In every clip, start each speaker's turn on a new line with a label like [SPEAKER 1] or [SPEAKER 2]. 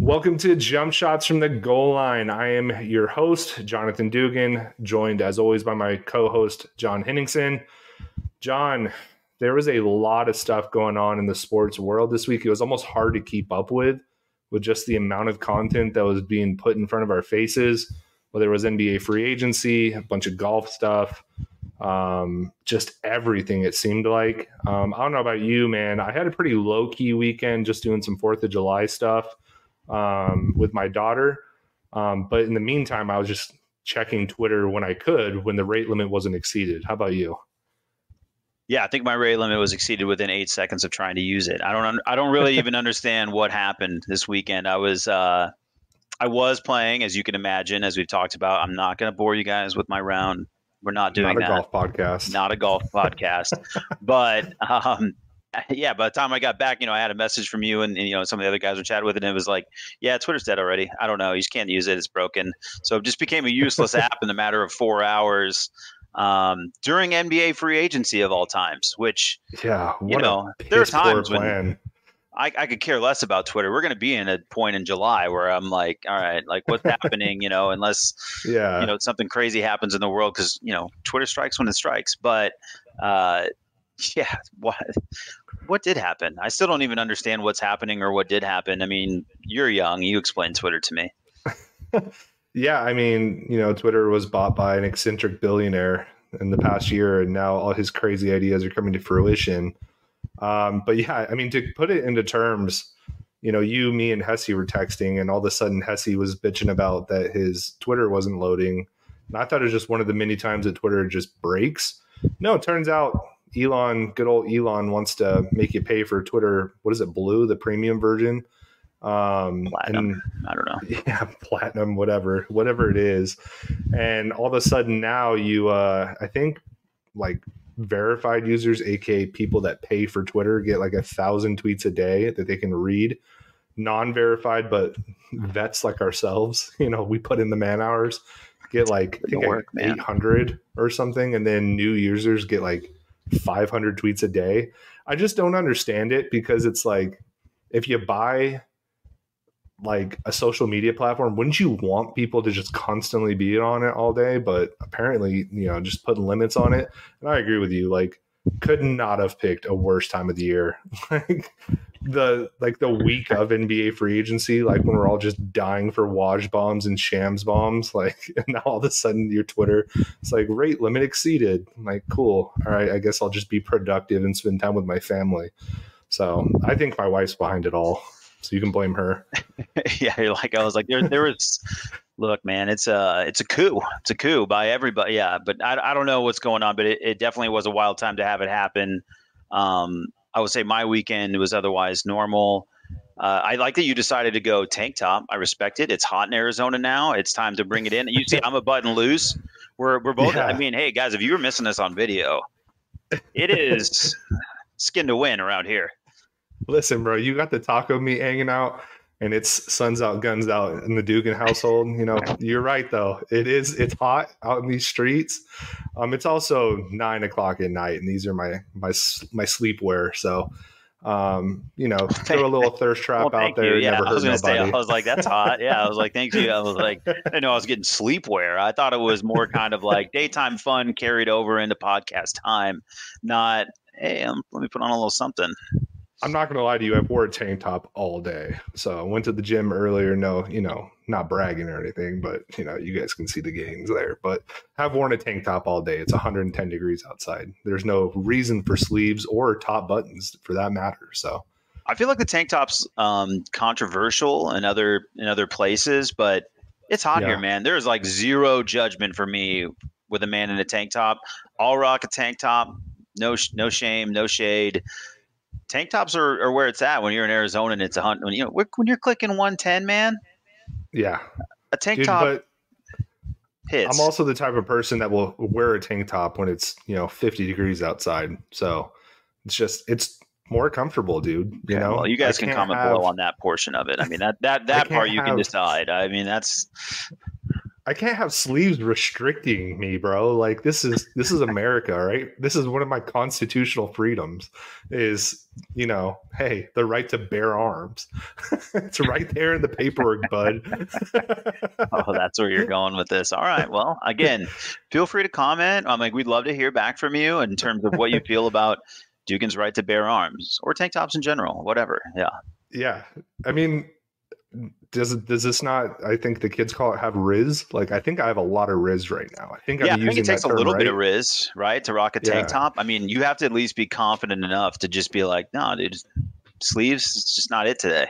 [SPEAKER 1] Welcome to Jump Shots from the Goal Line. I am your host, Jonathan Dugan, joined as always by my co-host, John Henningsen. John, there was a lot of stuff going on in the sports world this week. It was almost hard to keep up with just the amount of content that was being put in front of our faces. Whether it was NBA free agency, a bunch of golf stuff, just everything it seemed like. I don't know about you, man. I had a pretty low-key weekend just doing some 4th of July stuff with my daughter. But in the meantime, I was just checking Twitter when I could, when the rate limit wasn't exceeded. How about you?
[SPEAKER 2] Yeah, I think my rate limit was exceeded within 8 seconds of trying to use it. I don't really even understand what happened this weekend. I was playing, as you can imagine, as we've talked about. I'm not going to bore you guys with my round. We're not doing that.
[SPEAKER 1] Not a golf podcast.
[SPEAKER 2] Not a golf podcast. But yeah, by the time I got back, I had a message from you and some of the other guys were chatting with it, and it was like, yeah, Twitter's dead already. I don't know. You just can't use it. It's broken. So it just became a useless app in the matter of 4 hours during NBA free agency of all times, which, there are times when I could care less about Twitter. We're going to be in a point in July where I'm like, all right, like what's happening, unless, something crazy happens in the world, because, Twitter strikes when it strikes. But yeah, what did happen? I still don't even understand what's happening or what did happen. I mean, you're young. You explain Twitter to me.
[SPEAKER 1] Yeah, I mean, Twitter was bought by an eccentric billionaire in the past year, and now all his crazy ideas are coming to fruition. But yeah, I mean, to put it into terms, you, me, and Hesse were texting, and all of a sudden Hesse was bitching about that his Twitter wasn't loading. And I thought it was just one of the many times that Twitter just breaks. No, it turns out good old Elon wants to make you pay for Twitter. What is it, Blue, the premium version?
[SPEAKER 2] Platinum. I don't know.
[SPEAKER 1] Yeah, platinum, whatever it is. And all of a sudden now you, I think like verified users, aka people that pay for Twitter, get like 1,000 tweets a day that they can read. Non-verified, but vets like ourselves, we put in the man hours, get like 800 or something, and then new users get like 500 tweets a day. I just don't understand it, because it's like, if you buy like a social media platform, wouldn't you want people to just constantly be on it all day? But apparently, just putting limits on it. And I agree with you. Like, could not have picked a worse time of the year. the week of NBA free agency, like when we're all just dying for Woj bombs and Shams bombs, like, and now all of a sudden your Twitter, it's like rate limit exceeded. I'm like, cool. All right, I guess I'll just be productive and spend time with my family. So I think my wife's behind it all. So you can blame her.
[SPEAKER 2] Yeah, I was like, there was. Look, man, it's a coup. It's a coup by everybody. Yeah, but I don't know what's going on, but it definitely was a wild time to have it happen. I would say my weekend was otherwise normal. I like that you decided to go tank top. I respect it. It's hot in Arizona now. It's time to bring it in. You see, I'm a button loose. We're both. Yeah. I mean, hey guys, if you were missing this on video, it is skin to win around here.
[SPEAKER 1] Listen, bro, you got the taco meat hanging out, and it's suns out, guns out in the Dugan household. You're right, though. It's hot out in these streets. It's also 9:00 at night, and these are my sleepwear. So, throw a little thirst trap out there.
[SPEAKER 2] Yeah,
[SPEAKER 1] never
[SPEAKER 2] I was
[SPEAKER 1] hurt
[SPEAKER 2] going to
[SPEAKER 1] nobody.
[SPEAKER 2] say, I was like, that's hot. Yeah, I was like, thank you. I was like, I didn't know I was getting sleepwear. I thought it was more kind of like daytime fun carried over into podcast time, not, hey, let me put on a little something.
[SPEAKER 1] I'm not going to lie to you. I've wore a tank top all day. So I went to the gym earlier. No, not bragging or anything, but you guys can see the gains there. But I've worn a tank top all day. It's 110 degrees outside. There's no reason for sleeves or top buttons for that matter. So
[SPEAKER 2] I feel like the tank top's controversial in other places, but it's hot here, man. There's like zero judgment for me with a man in a tank top. I'll rock a tank top. No shame, no shade. Tank tops are where it's at when you're in Arizona and it's 100. When you're clicking 110, man.
[SPEAKER 1] Yeah,
[SPEAKER 2] a tank top hits.
[SPEAKER 1] I'm also the type of person that will wear a tank top when it's 50 degrees outside. So it's more comfortable, dude.
[SPEAKER 2] Well, you guys can comment below on that portion of it. I mean that part you can decide. I mean
[SPEAKER 1] I can't have sleeves restricting me, bro. Like this is America, right? This is one of my constitutional freedoms is, hey, the right to bear arms. It's right there in the paperwork, bud.
[SPEAKER 2] Oh, that's where you're going with this. All right. Well, again, feel free to comment. We'd love to hear back from you in terms of what you feel about Dugan's right to bear arms or tank tops in general, whatever. Yeah.
[SPEAKER 1] Yeah. I mean, does this not, I think the kids call it, have Riz? Like, I think I have a lot of Riz right now. I think
[SPEAKER 2] Yeah,
[SPEAKER 1] I'm
[SPEAKER 2] I think it
[SPEAKER 1] using
[SPEAKER 2] takes
[SPEAKER 1] that
[SPEAKER 2] a
[SPEAKER 1] term
[SPEAKER 2] little bit
[SPEAKER 1] right.
[SPEAKER 2] of riz, right, to rock a tank
[SPEAKER 1] Yeah.
[SPEAKER 2] top. I mean, you have to at least be confident enough to just be like, no, dude, sleeves, it's just not it today.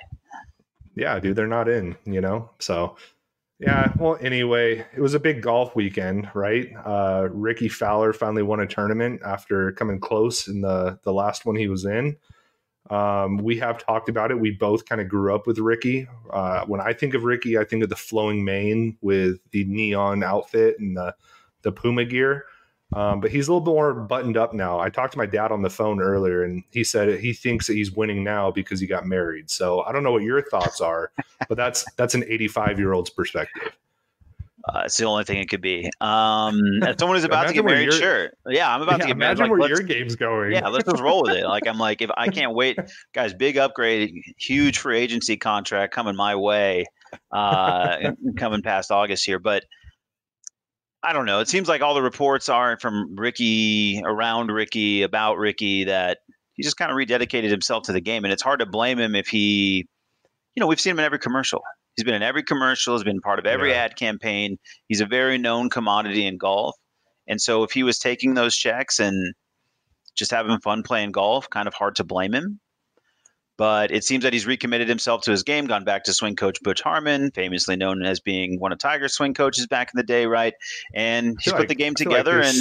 [SPEAKER 1] Yeah, dude, they're not in. So yeah, well, anyway, it was a big golf weekend, right? Ricky Fowler finally won a tournament after coming close in the last one he was in. We have talked about it. We both kind of grew up with Ricky. When I think of Ricky, I think of the flowing mane with the neon outfit and the Puma gear. But he's a little bit more buttoned up now. I talked to my dad on the phone earlier, and he said he thinks that he's winning now because he got married. So I don't know what your thoughts are, but that's an 85-year-old's perspective.
[SPEAKER 2] It's the only thing it could be. As someone who's about to get
[SPEAKER 1] Imagine where
[SPEAKER 2] married,
[SPEAKER 1] your
[SPEAKER 2] sure. Yeah, I'm about to get married.
[SPEAKER 1] imagine
[SPEAKER 2] Like,
[SPEAKER 1] where
[SPEAKER 2] let's,
[SPEAKER 1] your game's going.
[SPEAKER 2] yeah, let's just roll with it. Like, I'm like, if I can't wait, guys, big upgrade, huge free agency contract coming my way, coming past August here. But I don't know. It seems like all the reports are from Ricky, around Ricky, about Ricky, that he just kind of rededicated himself to the game. And it's hard to blame him if he, we've seen him in every commercial. He's been in every commercial, he's been part of every
[SPEAKER 1] Yeah.
[SPEAKER 2] ad campaign. He's a very known commodity in golf. And so if he was taking those checks and just having fun playing golf, kind of hard to blame him. But it seems that he's recommitted himself to his game, gone back to swing coach Butch Harmon, famously known as being one of Tiger's swing coaches back in the day, right? And he's put the game together. And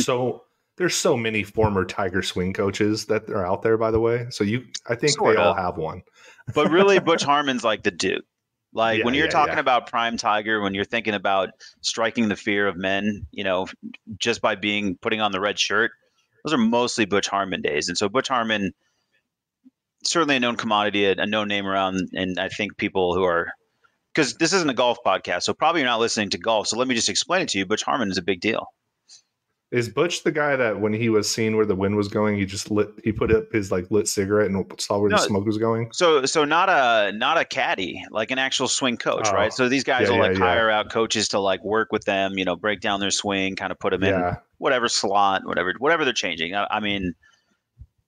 [SPEAKER 1] There's so many former Tiger swing coaches that are out there, by the way. So I think
[SPEAKER 2] sort
[SPEAKER 1] they all
[SPEAKER 2] of,
[SPEAKER 1] have one.
[SPEAKER 2] but really, Butch Harmon's like the dude. Like when
[SPEAKER 1] Yeah,
[SPEAKER 2] you're
[SPEAKER 1] yeah,
[SPEAKER 2] talking
[SPEAKER 1] yeah.
[SPEAKER 2] about prime Tiger, when you're thinking about striking the fear of men, just by putting on the red shirt, those are mostly Butch Harmon days. And so Butch Harmon, certainly a known commodity, a known name around, and I think people who are, because this isn't a golf podcast, so probably you're not listening to golf. So let me just explain it to you. Butch Harmon is a big deal.
[SPEAKER 1] Is Butch the guy that when he was seeing where the wind was going, he put up his like lit cigarette and saw where the
[SPEAKER 2] No,
[SPEAKER 1] smoke was going?
[SPEAKER 2] so not a caddy, like an actual swing coach, right?
[SPEAKER 1] Oh,
[SPEAKER 2] So these guys
[SPEAKER 1] yeah,
[SPEAKER 2] will
[SPEAKER 1] yeah,
[SPEAKER 2] like
[SPEAKER 1] yeah,
[SPEAKER 2] hire out coaches to like work with them, break down their swing, kind of put them in
[SPEAKER 1] yeah,
[SPEAKER 2] whatever slot, whatever they're changing. I mean,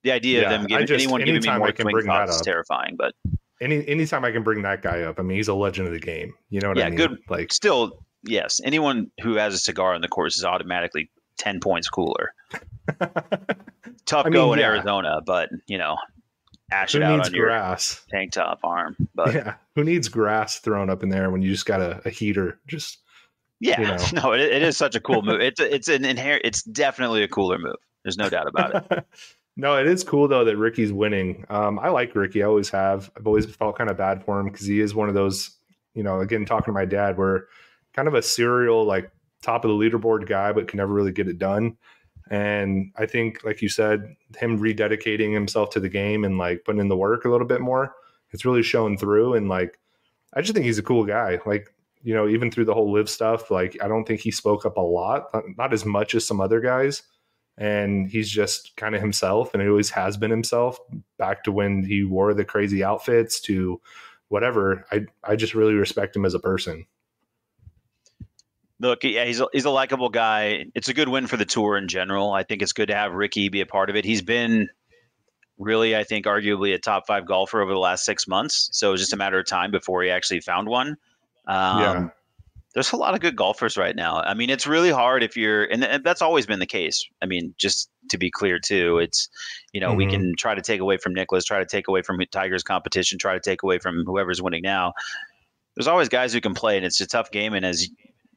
[SPEAKER 2] the idea of them
[SPEAKER 1] yeah.
[SPEAKER 2] anyone giving me
[SPEAKER 1] Anytime
[SPEAKER 2] more
[SPEAKER 1] I can
[SPEAKER 2] swing
[SPEAKER 1] bring that
[SPEAKER 2] thoughts is
[SPEAKER 1] up,
[SPEAKER 2] terrifying. But
[SPEAKER 1] anytime I can bring that guy up, I mean, he's a legend of the game. You know what I
[SPEAKER 2] yeah,
[SPEAKER 1] mean?
[SPEAKER 2] good.
[SPEAKER 1] Like,
[SPEAKER 2] Still, yes, anyone who has a cigar on the course is automatically 10 points cooler. Tough
[SPEAKER 1] I mean,
[SPEAKER 2] go in
[SPEAKER 1] yeah.
[SPEAKER 2] Arizona, but ash
[SPEAKER 1] Who
[SPEAKER 2] it out
[SPEAKER 1] needs
[SPEAKER 2] on your
[SPEAKER 1] grass?
[SPEAKER 2] tank top arm. But
[SPEAKER 1] Yeah, who needs grass thrown up in there when you just got a heater? Just
[SPEAKER 2] yeah, no, it is such a cool move. It's definitely a cooler move. There's no doubt about it.
[SPEAKER 1] No, it is cool though that Ricky's winning. I like Ricky. I always have. I've always felt kind of bad for him because he is one of those. Again, talking to my dad, we're kind of a serial like top of the leaderboard guy, but can never really get it done. And I think, like you said, him rededicating himself to the game and like putting in the work a little bit more, it's really showing through. And like, I just think he's a cool guy. Like, even through the whole live stuff, like, I don't think he spoke up a lot, not as much as some other guys. And he's just kind of himself, and he always has been himself back to when he wore the crazy outfits to whatever. I just really respect him as a person.
[SPEAKER 2] Look, yeah, he's a likable guy. It's a good win for the tour in general. I think it's good to have Ricky be a part of it. He's been really, I think, arguably a top 5 golfer over the last 6 months. So it was just a matter of time before he actually found one.
[SPEAKER 1] Yeah.
[SPEAKER 2] There's a lot of good golfers right now. I mean, it's really hard if you're, and that's always been the case. I mean, just to be clear too, it's, we can try to take away from Nicklaus, try to take away from Tiger's competition, try to take away from whoever's winning now. There's always guys who can play, and it's a tough game. And as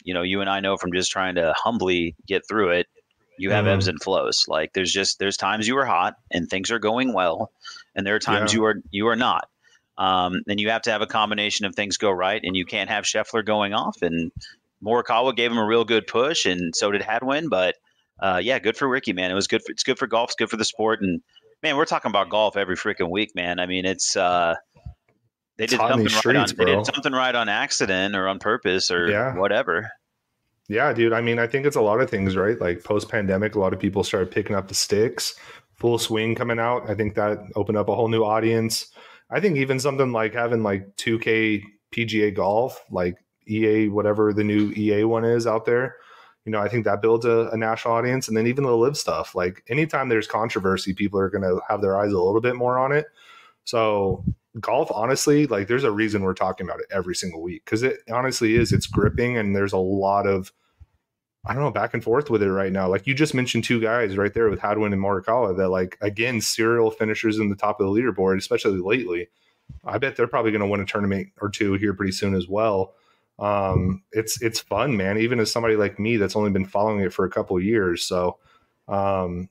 [SPEAKER 2] you and I know from just trying to humbly get through it, you have ebbs and flows. Like there's times you are hot and things are going well, and there are times you are not. And you have to have a combination of things go right, and you can't have Scheffler going off. And Morikawa gave him a real good push, and so did Hadwin. But yeah, good for Ricky, man. It's good for golf. It's good for the sport. And man, we're talking about golf every freaking week, man. I mean, they did something right on accident or on purpose or whatever.
[SPEAKER 1] Yeah, dude. I mean, I think it's a lot of things, right? Like post pandemic, a lot of people started picking up the sticks, full swing coming out. I think that opened up a whole new audience. I think even something like having like 2K PGA golf, like EA, whatever the new EA one is out there, I think that builds a national audience. And then even the live stuff, like anytime there's controversy, people are going to have their eyes a little bit more on it. So golf, honestly, like there's a reason we're talking about it every single week because it honestly is. It's gripping, and there's a lot of I don't know back and forth with it right now. Like you just mentioned two guys right there with Hadwin and Morikawa that like again serial finishers in the top of the leaderboard, especially lately. I bet they're probably going to win a tournament or two here pretty soon as well. It's fun, man. Even as somebody like me that's only been following it for a couple of years, so um,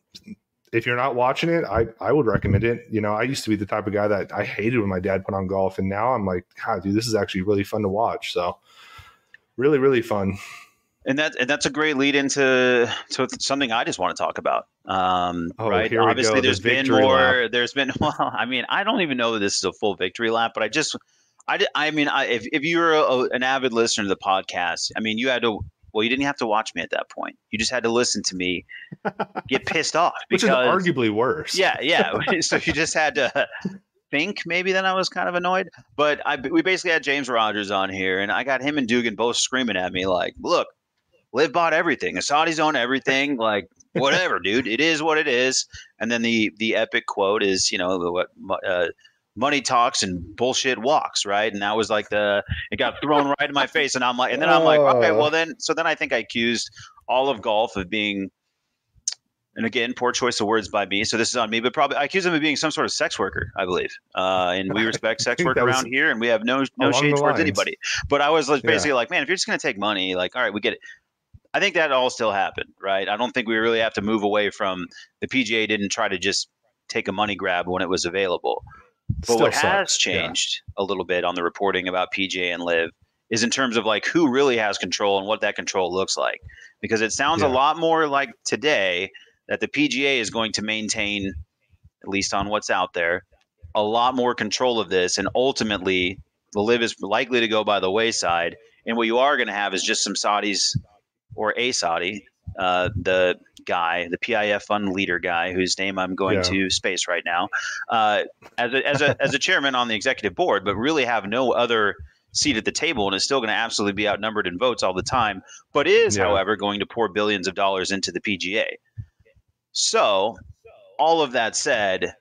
[SPEAKER 1] if you're not watching it, I would recommend it. I used to be the type of guy that I hated when my dad put on golf, and now I'm like, God, dude, this is actually really fun to watch. So really, really fun.
[SPEAKER 2] And that's a great lead into something I just want to talk about.
[SPEAKER 1] Oh,
[SPEAKER 2] Right.
[SPEAKER 1] here we
[SPEAKER 2] Obviously,
[SPEAKER 1] go. The
[SPEAKER 2] there's been
[SPEAKER 1] victory lap.
[SPEAKER 2] more. There's been well. I mean, I don't even know that this is a full victory lap, but I mean, if you were an avid listener to the podcast, I mean, you had to. Well, you didn't have to watch me at that point. You just had to listen to me get pissed off
[SPEAKER 1] Which is
[SPEAKER 2] because
[SPEAKER 1] arguably worse.
[SPEAKER 2] yeah. So you just had to think maybe then I was kind of annoyed. But we basically had James Rogers on here, and I got him and Dugan both screaming at me like, "Look, Liv bought everything. The Saudis own everything. Like whatever, dude. It is what it is." And then the epic quote is, what money talks and bullshit walks, right? And that was like it got thrown right in my face, and then I'm like, okay, well then, so then I think I accused all of golf of being. And again, poor choice of words by me. So this is on me, but probably I accuse him of being some sort of sex worker, I believe. And we respect
[SPEAKER 1] I
[SPEAKER 2] sex
[SPEAKER 1] think
[SPEAKER 2] work
[SPEAKER 1] that was
[SPEAKER 2] around here, and we have no
[SPEAKER 1] along
[SPEAKER 2] shade
[SPEAKER 1] the
[SPEAKER 2] towards
[SPEAKER 1] lines.
[SPEAKER 2] anybody. But I was
[SPEAKER 1] Yeah.
[SPEAKER 2] basically like, man, if you're just going to take money, like, all right, we get it. I think that all still happened, right? I don't think we really have to move away from the PGA didn't try to just take a money grab when it was available. But
[SPEAKER 1] Still
[SPEAKER 2] what has
[SPEAKER 1] sucks. Yeah.
[SPEAKER 2] changed a little bit on the reporting about PGA and Live is in terms of like who really has control and what that control looks like. Because it sounds a
[SPEAKER 1] Yeah.
[SPEAKER 2] lot more like today that the PGA is going to maintain, at least on what's out there, a lot more control of this. And ultimately, the Live is likely to go by the wayside. And what you are going to have is just some Saudis or a Saudi, the guy, the PIF fund leader guy, whose name I'm going
[SPEAKER 1] Yeah.
[SPEAKER 2] to space right now, as a chairman on the executive board, but really have no other seat at the table and is still going to absolutely be outnumbered in votes all the time, but is,
[SPEAKER 1] Yeah.
[SPEAKER 2] however, going to pour billions of dollars into the PGA. So, all of that said,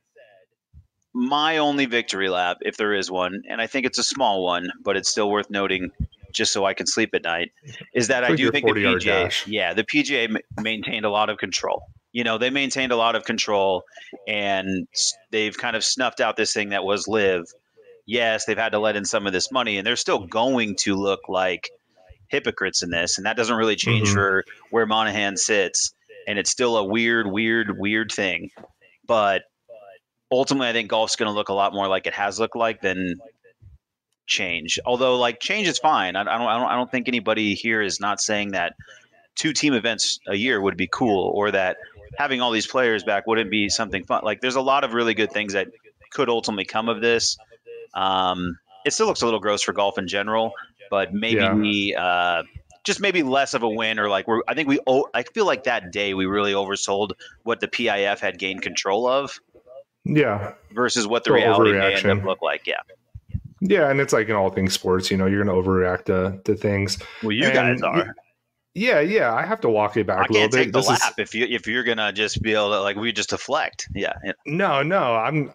[SPEAKER 2] my only victory lap, if there is one, and I think it's a small one, but it's still worth noting just so I can sleep at night, is that
[SPEAKER 1] It's
[SPEAKER 2] I
[SPEAKER 1] like
[SPEAKER 2] do
[SPEAKER 1] your
[SPEAKER 2] think the
[SPEAKER 1] 40-yard
[SPEAKER 2] PGA,
[SPEAKER 1] dash.
[SPEAKER 2] yeah, the PGA maintained a lot of control. They maintained a lot of control, and they've kind of snuffed out this thing that was Live. Yes, they've had to let in some of this money, and they're still going to look like hypocrites in this, and that doesn't really change
[SPEAKER 1] Mm-hmm.
[SPEAKER 2] for where Monahan sits, and it's still a weird thing. But ultimately, I think golf's going to look a lot more like it has looked like than change. Although, like, change is fine. I don't think anybody here is not saying that two team events a year would be cool, or that having all these players back wouldn't be something fun. Like, there's a lot of really good things that could ultimately come of this. It still looks a little gross for golf in general, but
[SPEAKER 1] Yeah.
[SPEAKER 2] maybe just maybe less of a win, or like I think I feel like that day we really oversold what the PIF had gained control of
[SPEAKER 1] Yeah.
[SPEAKER 2] versus what the
[SPEAKER 1] Little
[SPEAKER 2] reality may end up
[SPEAKER 1] overreaction.
[SPEAKER 2] look like. Yeah.
[SPEAKER 1] Yeah, and it's like in all things sports, you're going to overreact to things.
[SPEAKER 2] Well, you guys
[SPEAKER 1] And
[SPEAKER 2] are.
[SPEAKER 1] yeah, I have to walk it
[SPEAKER 2] I
[SPEAKER 1] back a little
[SPEAKER 2] can't take
[SPEAKER 1] bit.
[SPEAKER 2] the
[SPEAKER 1] This is
[SPEAKER 2] lap if you're gonna just be able to like we just deflect. Yeah.
[SPEAKER 1] no.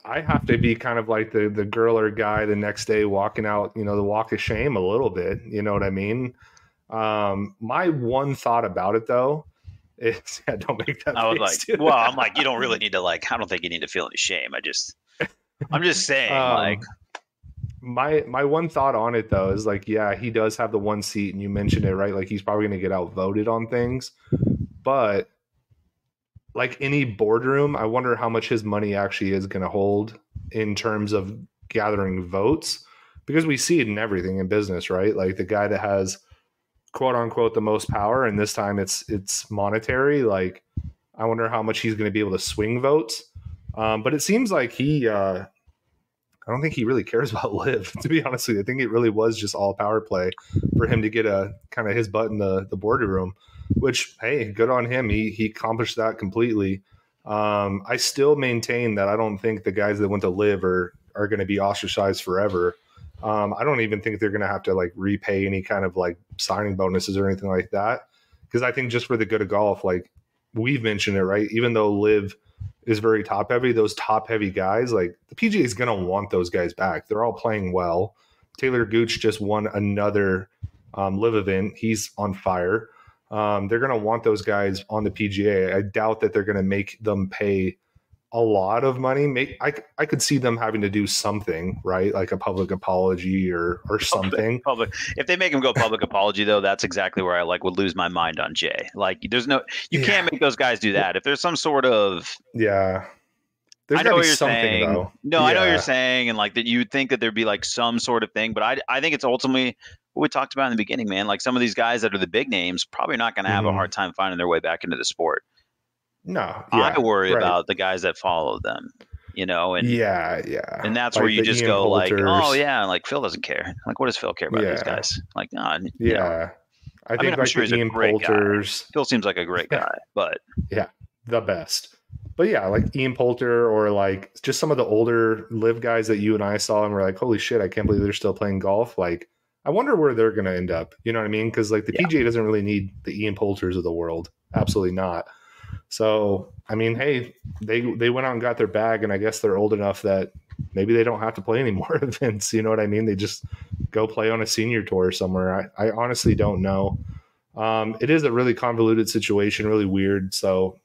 [SPEAKER 1] I have to be kind of like the girl or guy the next day walking out, the walk of shame a little bit. You know what I mean? My one thought about it though is yeah, don't make that
[SPEAKER 2] I was
[SPEAKER 1] face,
[SPEAKER 2] like,
[SPEAKER 1] dude.
[SPEAKER 2] well, I'm like, you don't really need to like. I don't think you need to feel any shame. I'm just saying, like,
[SPEAKER 1] um, my one thought on it though is like, yeah, he does have the one seat, and you mentioned it, right? Like he's probably going to get outvoted on things, but like any boardroom, I wonder how much his money actually is going to hold in terms of gathering votes, because we see it in everything in business, right? Like the guy that has quote unquote the most power, and this time it's monetary. Like I wonder how much he's going to be able to swing votes. But it seems like I don't think he really cares about live, to be honest with you. I think it really was just all power play for him to get a kind of his butt in the boardroom, which, hey, good on him. He accomplished that completely. I still maintain that I don't think the guys that went to live are going to be ostracized forever. I don't even think they're going to have to like repay any kind of like signing bonuses or anything like that. Because I think just for the good of golf, like we've mentioned it, right? Even though live is very top heavy, those top heavy guys, like the PGA is going to want those guys back. They're all playing well. Taylor Gooch just won another live event. He's on fire. They're going to want those guys on the PGA. I doubt that they're going to make them pay a lot of money. I could see them having to do something, right? Like a public apology or something.
[SPEAKER 2] Public. If they make him go public apology, though, that's exactly where I would lose my mind on Jay. Like, you can't make those guys do that. If there's some sort of,
[SPEAKER 1] there's
[SPEAKER 2] I know what you're
[SPEAKER 1] something
[SPEAKER 2] saying.
[SPEAKER 1] though.
[SPEAKER 2] No, I know what you're saying, and like that, you'd think that there'd be like some sort of thing, but I think it's ultimately what we talked about in the beginning, man. Like some of these guys that are the big names probably not going to have a hard time finding their way back into the sport.
[SPEAKER 1] No,
[SPEAKER 2] I worry about the guys that follow them, and and that's like where you just go Poulters. Like, oh yeah, like Phil doesn't care. Like, what does Phil care about these guys? Like, nah,
[SPEAKER 1] I think like sure the Ian Poulters.
[SPEAKER 2] Phil seems like a great guy, but
[SPEAKER 1] the best. But yeah, like Ian Poulter or like just some of the older live guys that you and I saw and we're like, holy shit, I can't believe they're still playing golf. Like, I wonder where they're going to end up. You know what I mean? Because like the PGA doesn't really need the Ian Poulters of the world. Absolutely not. So, I mean, hey, they went out and got their bag, and I guess they're old enough that maybe they don't have to play any more events. You know what I mean? They just go play on a senior tour somewhere. I honestly don't know. It is a really convoluted situation, really weird. So,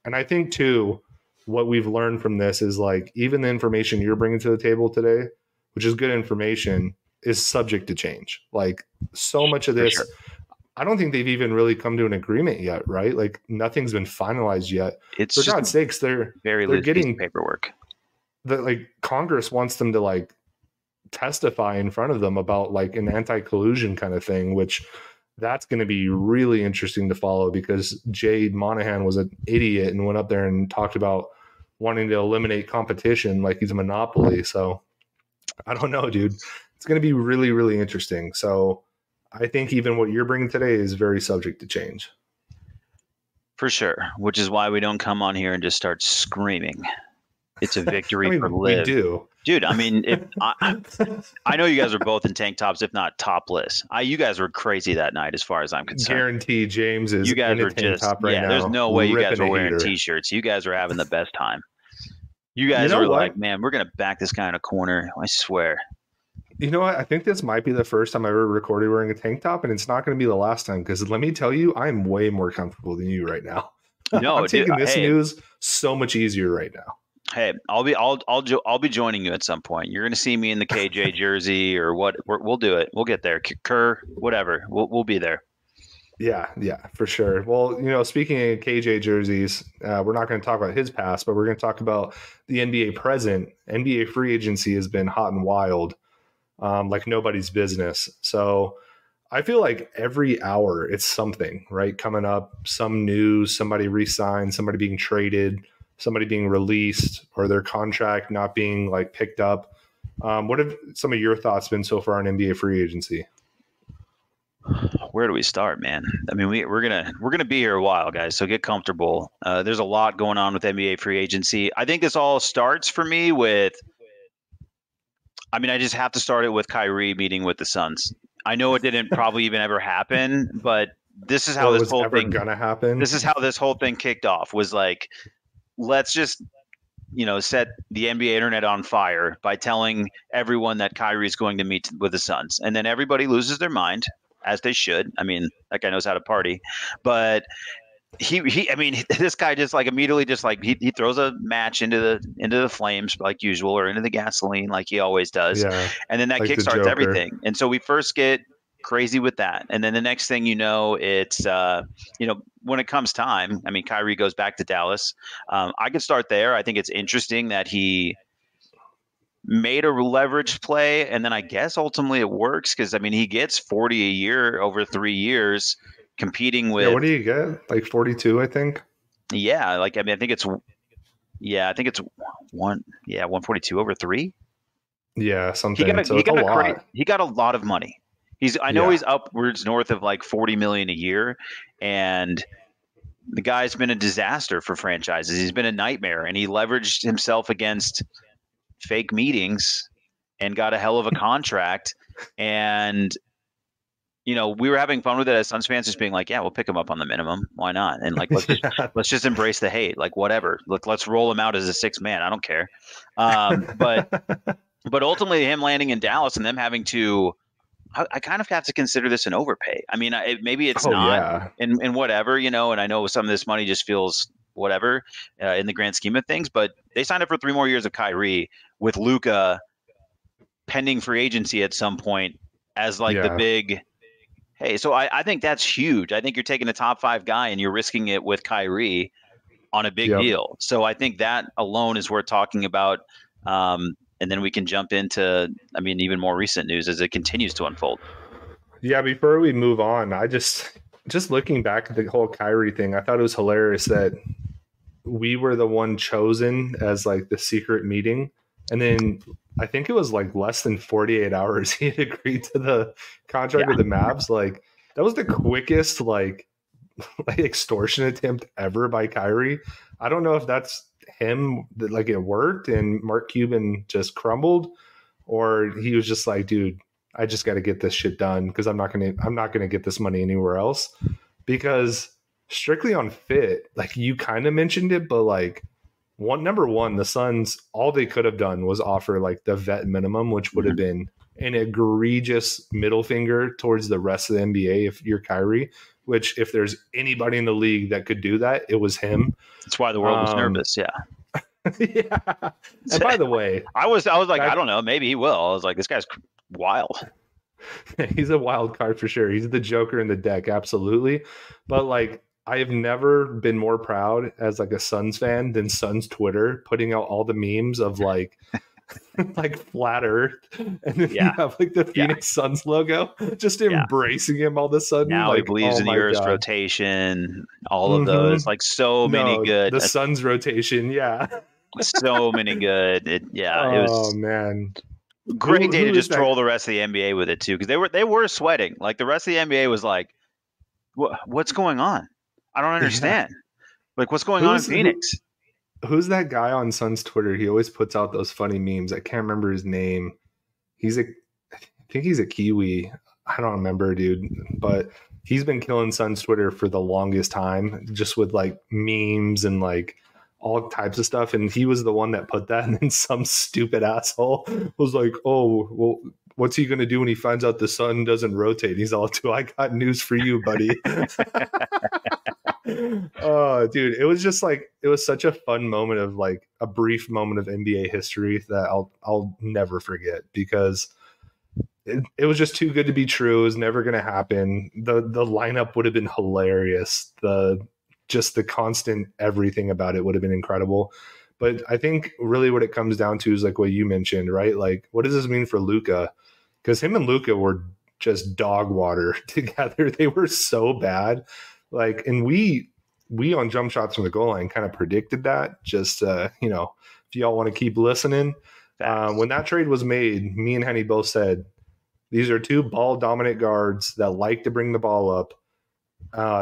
[SPEAKER 1] and I think, too, what we've learned from this is, like, even the information you're bringing to the table today, which is good information, is subject to change. Like, so much of this... Sure. I don't think they've even really come to an agreement yet, right? Like nothing's been finalized yet.
[SPEAKER 2] It's
[SPEAKER 1] for God's sakes, they're getting
[SPEAKER 2] paperwork.
[SPEAKER 1] Like Congress wants them to like testify in front of them about like an anti-collusion kind of thing, which that's going to be really interesting to follow because Jade Monahan was an idiot and went up there and talked about wanting to eliminate competition like he's a monopoly. So I don't know, dude. It's going to be really, really interesting. So I think even what you're bringing today is very subject to change.
[SPEAKER 2] For sure, which is why we don't come on here and just start screaming. It's a victory for live.
[SPEAKER 1] We do.
[SPEAKER 2] Dude, I mean, if I know you guys are both in tank tops, if not topless. You guys were crazy that night as far as I'm concerned.
[SPEAKER 1] Guarantee James is
[SPEAKER 2] you guys
[SPEAKER 1] in
[SPEAKER 2] were
[SPEAKER 1] a tank top right now.
[SPEAKER 2] There's no way you guys were wearing T-shirts. You guys were having the best time. You guys were like, man, we're going to back this guy in a corner. I swear.
[SPEAKER 1] You know what? I think this might be the first time I ever recorded wearing a tank top, and it's not going to be the last time because let me tell you, I'm way more comfortable than you right now.
[SPEAKER 2] No,
[SPEAKER 1] I'm taking this news so much easier right now.
[SPEAKER 2] Hey, I'll be joining you at some point. You're going to see me in the KJ jersey or what? We'll do it. We'll get there. Kerr, whatever. We'll be there.
[SPEAKER 1] Yeah, for sure. Well, speaking of KJ jerseys, we're not going to talk about his past, but we're going to talk about the NBA present. NBA free agency has been hot and wild. Like nobody's business. So I feel like every hour it's something, right? Coming up, some news, somebody re-signed, somebody being traded, somebody being released, or their contract not being like picked up. What have some of your thoughts been so far on NBA free agency?
[SPEAKER 2] Where do we start, man? I mean, we're gonna be here a while, guys. So get comfortable. There's a lot going on with NBA free agency. I think this all starts for me with. I mean, I just have to start it with Kyrie meeting with the Suns. I know it didn't probably even ever happen, but this is how this whole thing
[SPEAKER 1] gonna happen.
[SPEAKER 2] This is how this whole thing kicked off. Was like, let's just set the NBA internet on fire by telling everyone that Kyrie is going to meet with the Suns, and then everybody loses their mind, as they should. I mean, that guy knows how to party, but. I mean, this guy just like immediately just like he throws a match into the flames like usual or into the gasoline like he always does. Yeah, and then that like kickstarts everything. And so we first get crazy with that. And then the next thing it's when it comes time, I mean, Kyrie goes back to Dallas. I could start there. I think it's interesting that he made a leverage play and then I guess ultimately it works because I mean he gets 40 a year over 3 years. Competing with
[SPEAKER 1] what do you get? Like 42, I think.
[SPEAKER 2] Yeah, like I mean, I think it's 142 over 3.
[SPEAKER 1] Yeah, something. So it's a lot.
[SPEAKER 2] He got a lot of money. I know
[SPEAKER 1] Yeah.
[SPEAKER 2] he's upwards north of like 40 million a year, and the guy's been a disaster for franchises. He's been a nightmare, and he leveraged himself against fake meetings and got a hell of a contract. And we were having fun with it as Suns fans, just being like, "Yeah, we'll pick him up on the minimum. Why not?" And like,
[SPEAKER 1] Yeah.
[SPEAKER 2] let's just embrace the hate. Like, whatever. Let's roll him out as a sixth man. I don't care. But ultimately, him landing in Dallas and them having to, I kind of have to consider this an overpay. I mean, maybe it's
[SPEAKER 1] Oh
[SPEAKER 2] not,
[SPEAKER 1] yeah.
[SPEAKER 2] and whatever, and I know some of this money just feels whatever in the grand scheme of things, but they signed up for 3 more years of Kyrie with Luka pending free agency at some point as like the
[SPEAKER 1] Yeah.
[SPEAKER 2] big, hey, so I think that's huge. I think you're taking a top 5 guy and you're risking it with Kyrie on a big
[SPEAKER 1] Yep.
[SPEAKER 2] deal. So I think that alone is worth talking about. And then we can jump into, I mean, even more recent news as it continues to unfold.
[SPEAKER 1] Yeah, before we move on, I just looking back at the whole Kyrie thing, I thought it was hilarious that we were the one chosen as like the secret meeting. And then I think it was like less than 48 hours he had agreed to the contract
[SPEAKER 2] Yeah.
[SPEAKER 1] with the Mavs. Like that was the quickest like extortion attempt ever by Kyrie. I don't know if that's him that like it worked and Mark Cuban just crumbled, or he was just like, dude, I just got to get this shit done because I'm not gonna get this money anywhere else. Because strictly on fit, like you kind of mentioned it, but like number one, the Suns, all they could have done was offer like the vet minimum, which would have been an egregious middle finger towards the rest of the NBA if you're Kyrie. Which, if there's anybody in the league that could do that, it was him.
[SPEAKER 2] That's why the world was nervous. Yeah.
[SPEAKER 1] Yeah. And by the way,
[SPEAKER 2] I was like, I don't know, maybe he will. I was like, this guy's wild.
[SPEAKER 1] He's a wild card for sure. He's the Joker in the deck, absolutely. But like, I have never been more proud as like a Suns fan than Suns Twitter putting out all the memes of like like flat Earth, and then you have like the Phoenix Suns logo, just embracing him all of a sudden.
[SPEAKER 2] Now
[SPEAKER 1] like,
[SPEAKER 2] he believes in the Earth's rotation. All of those, like so many good.
[SPEAKER 1] The Suns rotation,
[SPEAKER 2] so many good. It
[SPEAKER 1] Oh
[SPEAKER 2] was
[SPEAKER 1] man.
[SPEAKER 2] great day to just troll the rest of the NBA with it too, because they were sweating. Like the rest of the NBA was like, what's going on? I don't understand. Like what's going on in Phoenix?
[SPEAKER 1] Who's that guy on Suns Twitter? He always puts out those funny memes. I can't remember his name. I think he's a Kiwi. I don't remember, dude. But he's been killing Suns Twitter for the longest time, just with like memes and like all types of stuff. And he was the one that put that. And then some stupid asshole was like, "Oh, well, what's he going to do when he finds out the sun doesn't rotate?" He's all, "I got news for you, buddy." Oh, dude, it was just like, it was such a fun moment of like a brief moment of NBA history that I'll never forget, because it was just too good to be true. It was never going to happen. The lineup would have been hilarious. The constant everything about it would have been incredible. But I think really what it comes down to is like what you mentioned, right? Like, what does this mean for Luka? Because him and Luka were just dog water together. They were so bad. Like, and we on jump shots from the goal line kind of predicted that. Just if y'all want to keep listening, when that trade was made, me and Henny both said these are two ball dominant guards that like to bring the ball up.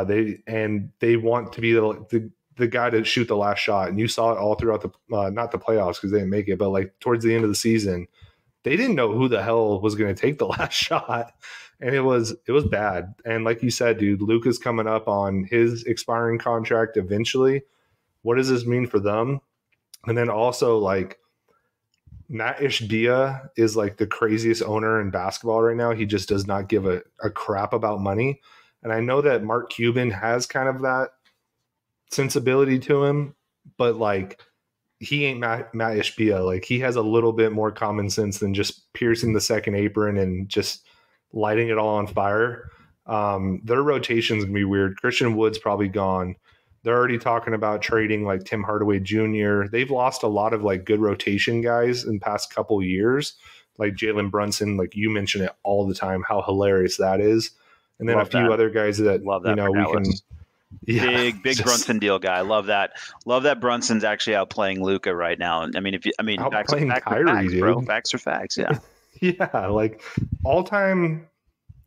[SPEAKER 1] They want to be the guy to shoot the last shot. And you saw it all throughout the not the playoffs because they didn't make it, but like towards the end of the season, they didn't know who the hell was going to take the last shot. And it was bad. And like you said, dude, Luka's coming up on his expiring contract eventually. What does this mean for them? And then also, like, Matt Ishbia is like the craziest owner in basketball right now. He just does not give a crap about money. And I know that Mark Cuban has kind of that sensibility to him, but like, he ain't Matt Ishbia. Like, he has a little bit more common sense than just piercing the second apron and just lighting it all on fire. Their rotation's gonna be weird. Christian Wood's probably gone. They're already talking about trading like Tim Hardaway Jr. They've lost a lot of like good rotation guys in the past couple years, like Jalen Brunson. Like you mention it all the time, how hilarious that is. And then a few other guys that Yeah,
[SPEAKER 2] Big
[SPEAKER 1] just
[SPEAKER 2] Brunson deal guy. Love that. Love that Brunson's actually outplaying Luca right now. I mean,
[SPEAKER 1] outplaying
[SPEAKER 2] facts are
[SPEAKER 1] Kyrie,
[SPEAKER 2] facts, bro.
[SPEAKER 1] dude.
[SPEAKER 2] Facts are facts. Yeah.
[SPEAKER 1] Yeah, like all time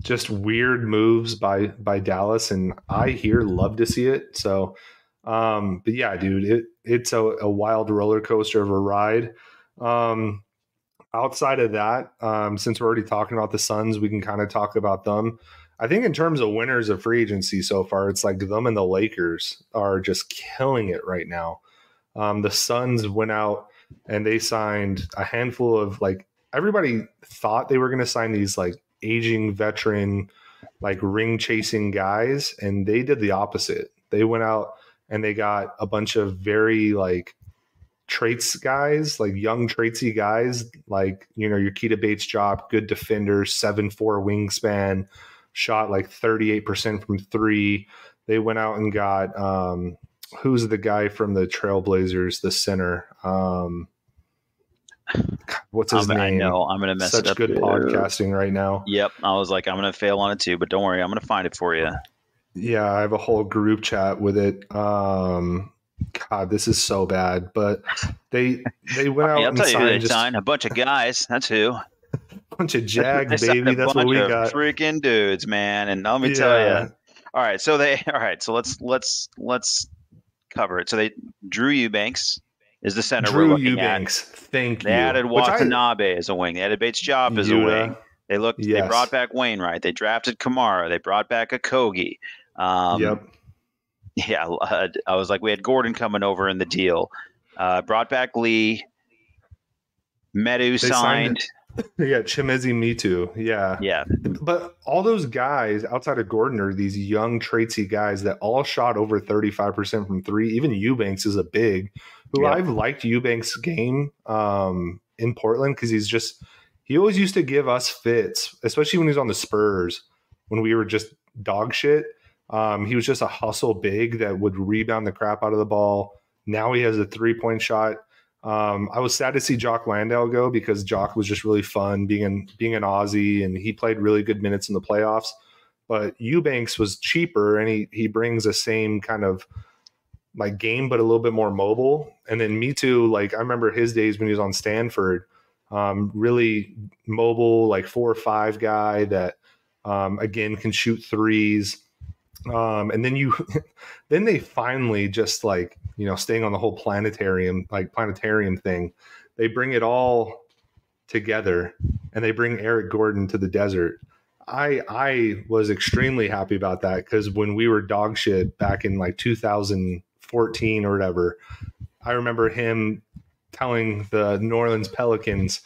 [SPEAKER 1] just weird moves by Dallas, and I here love to see it. So, but yeah, dude, it's a wild roller coaster of a ride. Um, Outside of that, since we're already talking about the Suns, we can kind of talk about them. I think in terms of winners of free agency so far, it's like them and the Lakers are just killing it right now. The Suns went out and they signed a handful of like everybody thought they were going to sign these like aging veteran, like ring chasing guys, and they did the opposite. They went out and they got a bunch of very like traits guys, like young traitsy guys, like your Keita Bates job, good defender, 7'4" wingspan, shot like 38% from three. They went out and got who's the guy from the Trailblazers, the center? What's his
[SPEAKER 2] I
[SPEAKER 1] name?
[SPEAKER 2] know I'm gonna mess it
[SPEAKER 1] Such
[SPEAKER 2] up
[SPEAKER 1] good
[SPEAKER 2] too.
[SPEAKER 1] podcasting right now.
[SPEAKER 2] Yep. I was like, I'm gonna fail on it too, but don't worry, I'm gonna find it for you.
[SPEAKER 1] Yeah, I have a whole group chat with it. God, this is so bad. But they went
[SPEAKER 2] Hey,
[SPEAKER 1] out
[SPEAKER 2] I'll
[SPEAKER 1] and
[SPEAKER 2] tell you who they
[SPEAKER 1] signed just
[SPEAKER 2] signed. A bunch of guys. That's who.
[SPEAKER 1] a bunch of
[SPEAKER 2] They
[SPEAKER 1] Jags,
[SPEAKER 2] signed a
[SPEAKER 1] baby. That's what
[SPEAKER 2] bunch
[SPEAKER 1] we
[SPEAKER 2] of
[SPEAKER 1] got.
[SPEAKER 2] freaking dudes, man. And let me tell you.
[SPEAKER 1] Yeah,
[SPEAKER 2] All right, so let's cover it. So they Drew Eubanks is the center we're
[SPEAKER 1] Drew
[SPEAKER 2] looking at.
[SPEAKER 1] Eubanks. Thank
[SPEAKER 2] They
[SPEAKER 1] you.
[SPEAKER 2] added Watanabe as a wing. They added Bates Jop as a wing.
[SPEAKER 1] Yuta.
[SPEAKER 2] They brought
[SPEAKER 1] Yes.
[SPEAKER 2] back Wainwright. They drafted Kamara. They brought back Okogie.
[SPEAKER 1] Yep.
[SPEAKER 2] Yeah, I was like, we had Gordon coming over in the deal. Brought back Lee. Medu
[SPEAKER 1] They
[SPEAKER 2] signed.
[SPEAKER 1] signed. Yeah, Chimezi Mitu. Yeah.
[SPEAKER 2] Yeah,
[SPEAKER 1] But all those guys outside of Gordon are these young, traitsy guys that all shot over 35% from three. Even Eubanks is a big, who
[SPEAKER 2] yep.
[SPEAKER 1] I've liked Eubanks' game in Portland because he always used to give us fits, especially when he was on the Spurs when we were just dog shit. He was just a hustle big that would rebound the crap out of the ball. Now he has a 3-point shot. I was sad to see Jock Landale go because Jock was just really fun being an Aussie, and he played really good minutes in the playoffs. But Eubanks was cheaper, and he brings the same kind of like game, but a little bit more mobile. And then Me Too, like I remember his days when he was on Stanford, really mobile, like 4 or 5 guy that again can shoot threes. And then then they finally just like, staying on the whole planetarium thing, they bring it all together and they bring Eric Gordon to the desert. I was extremely happy about that because when we were dog shit back in like 2014 or whatever, I remember him telling the New Orleans Pelicans,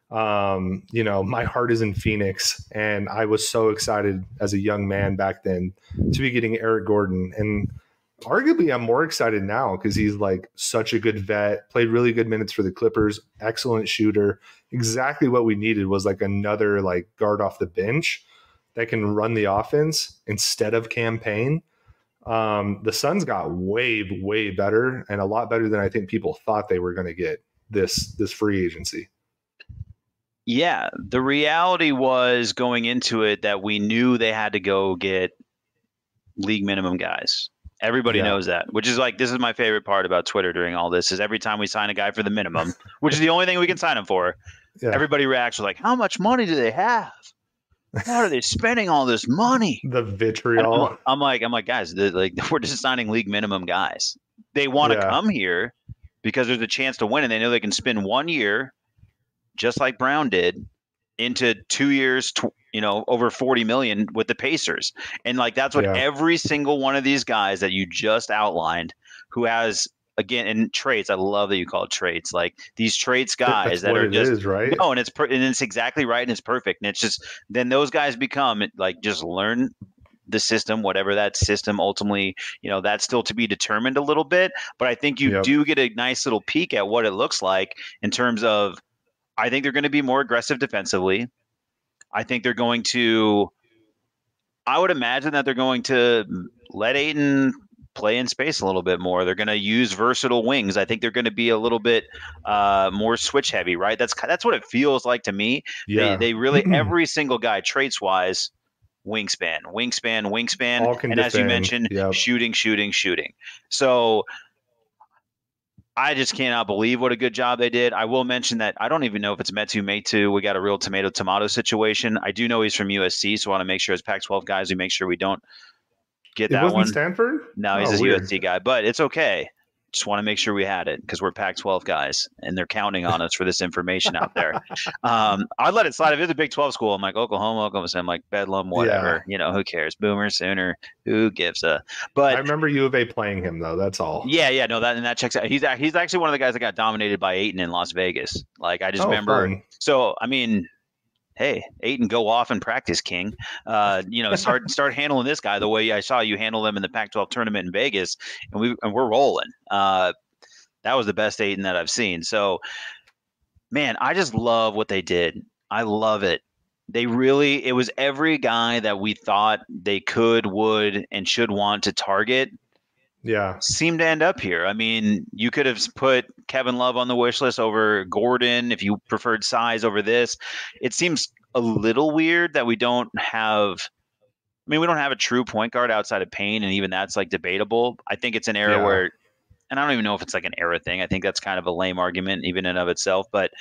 [SPEAKER 1] my heart is in Phoenix. And I was so excited as a young man back then to be getting Eric Gordon. And arguably I'm more excited now because he's like such a good vet, played really good minutes for the Clippers, excellent shooter. Exactly what we needed was like another like guard off the bench that can run the offense instead of campaign. The Suns got way better and a lot better than I think people thought they were going to get this free agency.
[SPEAKER 2] Yeah, the reality was going into it that we knew they had to go get league minimum guys. Everybody knows that, which is like, this is my favorite part about Twitter during all this is every time we sign a guy for the minimum, which is the only thing we can sign him for, everybody reacts like, how much money do they have? Why are they spending all this money?
[SPEAKER 1] The vitriol.
[SPEAKER 2] I'm like, guys, we're just signing league minimum guys. They want to come here because there's a chance to win, and they know they can spend 1 year, just like Brown did, into 2 years, over 40 million with the Pacers. And like, that's what every single one of these guys that you just outlined who has, again, in traits, I love that you call it traits, like these traits guys that are just,
[SPEAKER 1] is, right?
[SPEAKER 2] No, and it's exactly right. And it's perfect. And it's just, then those guys become like, just learn the system, whatever that system ultimately, that's still to be determined a little bit. But I think you do get a nice little peek at what it looks like in terms of, I think they're going to be more aggressive defensively. I think they're going to, I would imagine that they're going to let Ayton play in space a little bit more. They're going to use versatile wings. I think they're going to be a little bit more switch heavy, right? That's what it feels like to me.
[SPEAKER 1] Yeah.
[SPEAKER 2] They really, every single guy traits wise, wingspan,
[SPEAKER 1] All can
[SPEAKER 2] and as you
[SPEAKER 1] defend.
[SPEAKER 2] mentioned,
[SPEAKER 1] Yep.
[SPEAKER 2] shooting. So I just cannot believe what a good job they did. I will mention that I don't even know if it's Metu Metu. We got a real tomato situation. I do know he's from USC, so I want to make sure as Pac-12 guys, we make sure we don't get
[SPEAKER 1] It
[SPEAKER 2] that
[SPEAKER 1] wasn't
[SPEAKER 2] one.
[SPEAKER 1] Stanford?
[SPEAKER 2] No, he's
[SPEAKER 1] Oh,
[SPEAKER 2] a
[SPEAKER 1] weird.
[SPEAKER 2] USC guy, but it's okay. Just want to make sure we had it because we're Pac-12 guys and they're counting on us for this information out there. I'd let it slide if it's a Big 12 school. I'm like Oklahoma City. I'm like Bedlam,
[SPEAKER 1] Yeah.
[SPEAKER 2] whatever. Who cares? Boomer, Sooner, who gives a?
[SPEAKER 1] I
[SPEAKER 2] But
[SPEAKER 1] remember U of A playing him, though. That's all.
[SPEAKER 2] yeah, no, that checks out. He's actually one of the guys that got dominated by Aiton in Las Vegas. Like I just
[SPEAKER 1] Oh,
[SPEAKER 2] remember.
[SPEAKER 1] fun.
[SPEAKER 2] So I mean, hey, Aiton, go off and practice, King. Start handling this guy the way I saw you handle him in the Pac-12 tournament in Vegas, and we're rolling. That was the best Aiton that I've seen. So, man, I just love what they did. I love it. It was every guy that we thought they could, would, and should want to target
[SPEAKER 1] Yeah.
[SPEAKER 2] seemed to end up here. I mean, you could have put Kevin Love on the wish list over Gordon if you preferred size over this. It seems a little weird that we don't have. I mean, we don't have a true point guard outside of Payne, and even that's like debatable. I think it's an era
[SPEAKER 1] Yeah.
[SPEAKER 2] where, and I don't even know if it's like an era thing. I think that's kind of a lame argument, even in of itself. But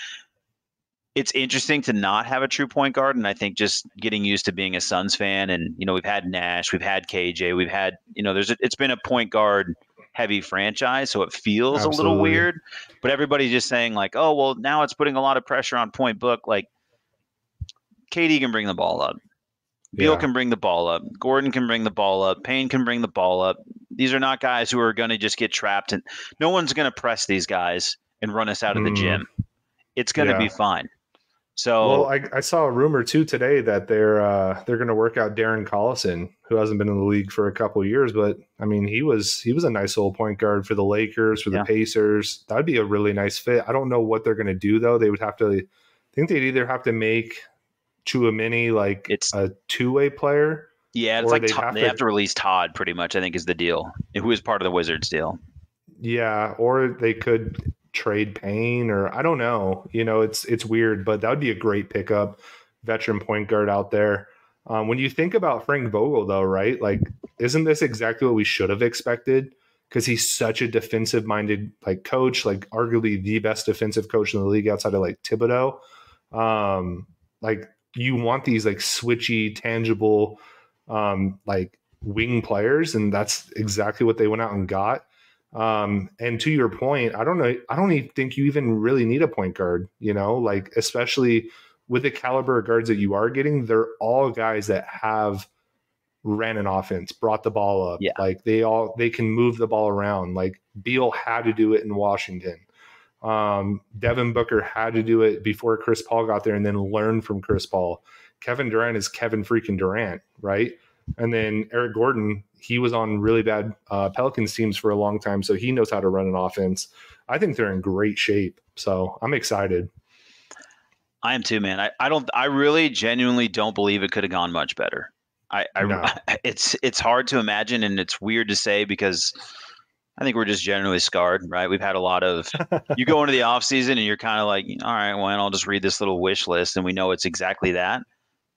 [SPEAKER 2] it's interesting to not have a true point guard, and I think just getting used to being a Suns fan, and we've had Nash, we've had KJ, we've had it's been a point guard heavy franchise, so it feels a little
[SPEAKER 1] Absolutely.
[SPEAKER 2] weird. But everybody's just saying like, oh well, now it's putting a lot of pressure on Point Book. Like KD can bring the ball up, Beal
[SPEAKER 1] Yeah.
[SPEAKER 2] can bring the ball up, Gordon can bring the ball up, Payne can bring the ball up. These are not guys who are going to just get trapped, and no one's going to press these guys and run us out of the
[SPEAKER 1] Mm,
[SPEAKER 2] gym. It's going to be
[SPEAKER 1] yeah.
[SPEAKER 2] fine.
[SPEAKER 1] Well,
[SPEAKER 2] So
[SPEAKER 1] I saw a rumor too today that they're going to work out Darren Collison, who hasn't been in the league for a couple of years, but I mean he was a nice little point guard for the Lakers, for the
[SPEAKER 2] yeah,
[SPEAKER 1] Pacers. That'd be a really nice fit. I don't know what they're going to do though. They would have to. I think they'd either have to make Chouamini like
[SPEAKER 2] it's
[SPEAKER 1] a two-way player,
[SPEAKER 2] it's
[SPEAKER 1] or
[SPEAKER 2] like
[SPEAKER 1] they'd have
[SPEAKER 2] they have
[SPEAKER 1] to
[SPEAKER 2] to release Todd pretty much. I think is the deal. Who is part of the Wizards deal?
[SPEAKER 1] yeah, or they could trade Payne, or I don't know. It's weird, but that would be a great pickup, veteran point guard out there. When you think about Frank Vogel, though, right? Like, isn't this exactly what we should have expected? Because he's such a defensive-minded like coach, like arguably the best defensive coach in the league outside of like Thibodeau. Like you want these like switchy, tangible, like wing players, and that's exactly what they went out and got. And to your point, I don't know. I don't even think you even really need a point guard, like especially with the caliber of guards that you are getting, they're all guys that have ran an offense, brought the ball up.
[SPEAKER 2] Yeah,
[SPEAKER 1] Like they can move the ball around. Like Beal had to do it in Washington. Devin Booker had to do it before Chris Paul got there and then learn from Chris Paul. Kevin Durant is Kevin freaking Durant, right? And then Eric Gordon, he was on really bad Pelicans teams for a long time, so he knows how to run an offense. I think they're in great shape, so I'm excited.
[SPEAKER 2] I am too, man. I really genuinely don't believe it could have gone much better.
[SPEAKER 1] No.
[SPEAKER 2] It's hard to imagine, and it's weird to say because I think we're just generally scarred, right? We've had a lot of you go into the off season and you're kind of like, all right, well, I'll just read this little wish list, and we know it's exactly that.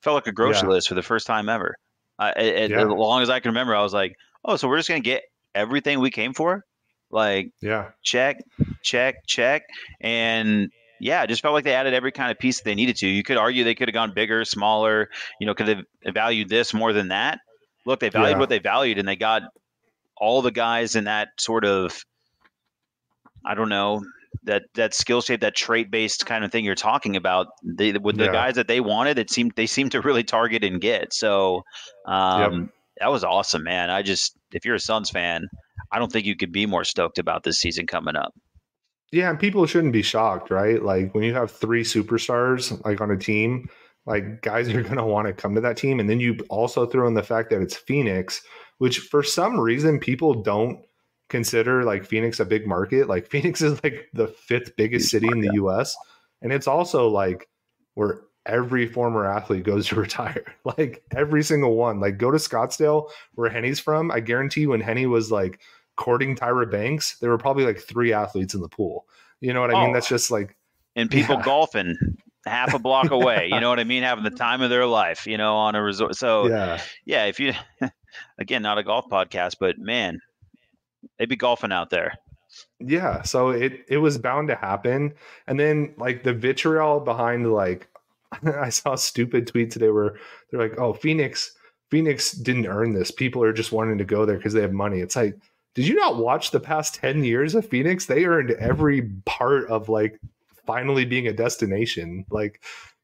[SPEAKER 2] Felt like a grocery
[SPEAKER 1] Yeah.
[SPEAKER 2] list for the first time ever. As
[SPEAKER 1] Yeah.
[SPEAKER 2] long as I can remember, I was like, oh, so we're just gonna get everything we came for, like
[SPEAKER 1] Yeah.
[SPEAKER 2] check, check, and yeah, it just felt like they added every kind of piece that they needed to. You could argue they could have gone bigger, smaller. Could have valued this more than that. Look, they valued
[SPEAKER 1] Yeah.
[SPEAKER 2] what they valued, and they got all the guys in that sort of, I don't know, that skill shape, that trait based kind of thing you're talking about. With the
[SPEAKER 1] Yeah.
[SPEAKER 2] guys that they wanted, they seemed to really target and get. So
[SPEAKER 1] Yep.
[SPEAKER 2] that was awesome, man. If you're a Suns fan, I don't think you could be more stoked about this season coming up.
[SPEAKER 1] Yeah, and people shouldn't be shocked, right? Like when you have three superstars like on a team, like guys are going to want to come to that team, and then you also throw in the fact that it's Phoenix, which for some reason people don't consider like Phoenix a big market. Like Phoenix is like the fifth biggest city in the U.S., and it's also like where every former athlete goes to retire. Like every single one. Like go to Scottsdale, where Henny's from. I guarantee you, when Henny was like courting Tyra Banks, there were probably like three athletes in the pool. You know what I mean?
[SPEAKER 2] Oh,
[SPEAKER 1] That's just like,
[SPEAKER 2] and people
[SPEAKER 1] yeah,
[SPEAKER 2] golfing half a block away. You know what I mean? Having the time of their life, on a resort. So
[SPEAKER 1] Yeah.
[SPEAKER 2] yeah, if you again, not a golf podcast, but man, they'd be golfing out there.
[SPEAKER 1] Yeah, so it was bound to happen. And then like the vitriol behind like I saw a stupid tweet today where they're like, "Oh, Phoenix didn't earn this. People are just wanting to go there because they have money." It's like, did you not watch the past 10 years of Phoenix? They earned every part of like finally being a destination. Like,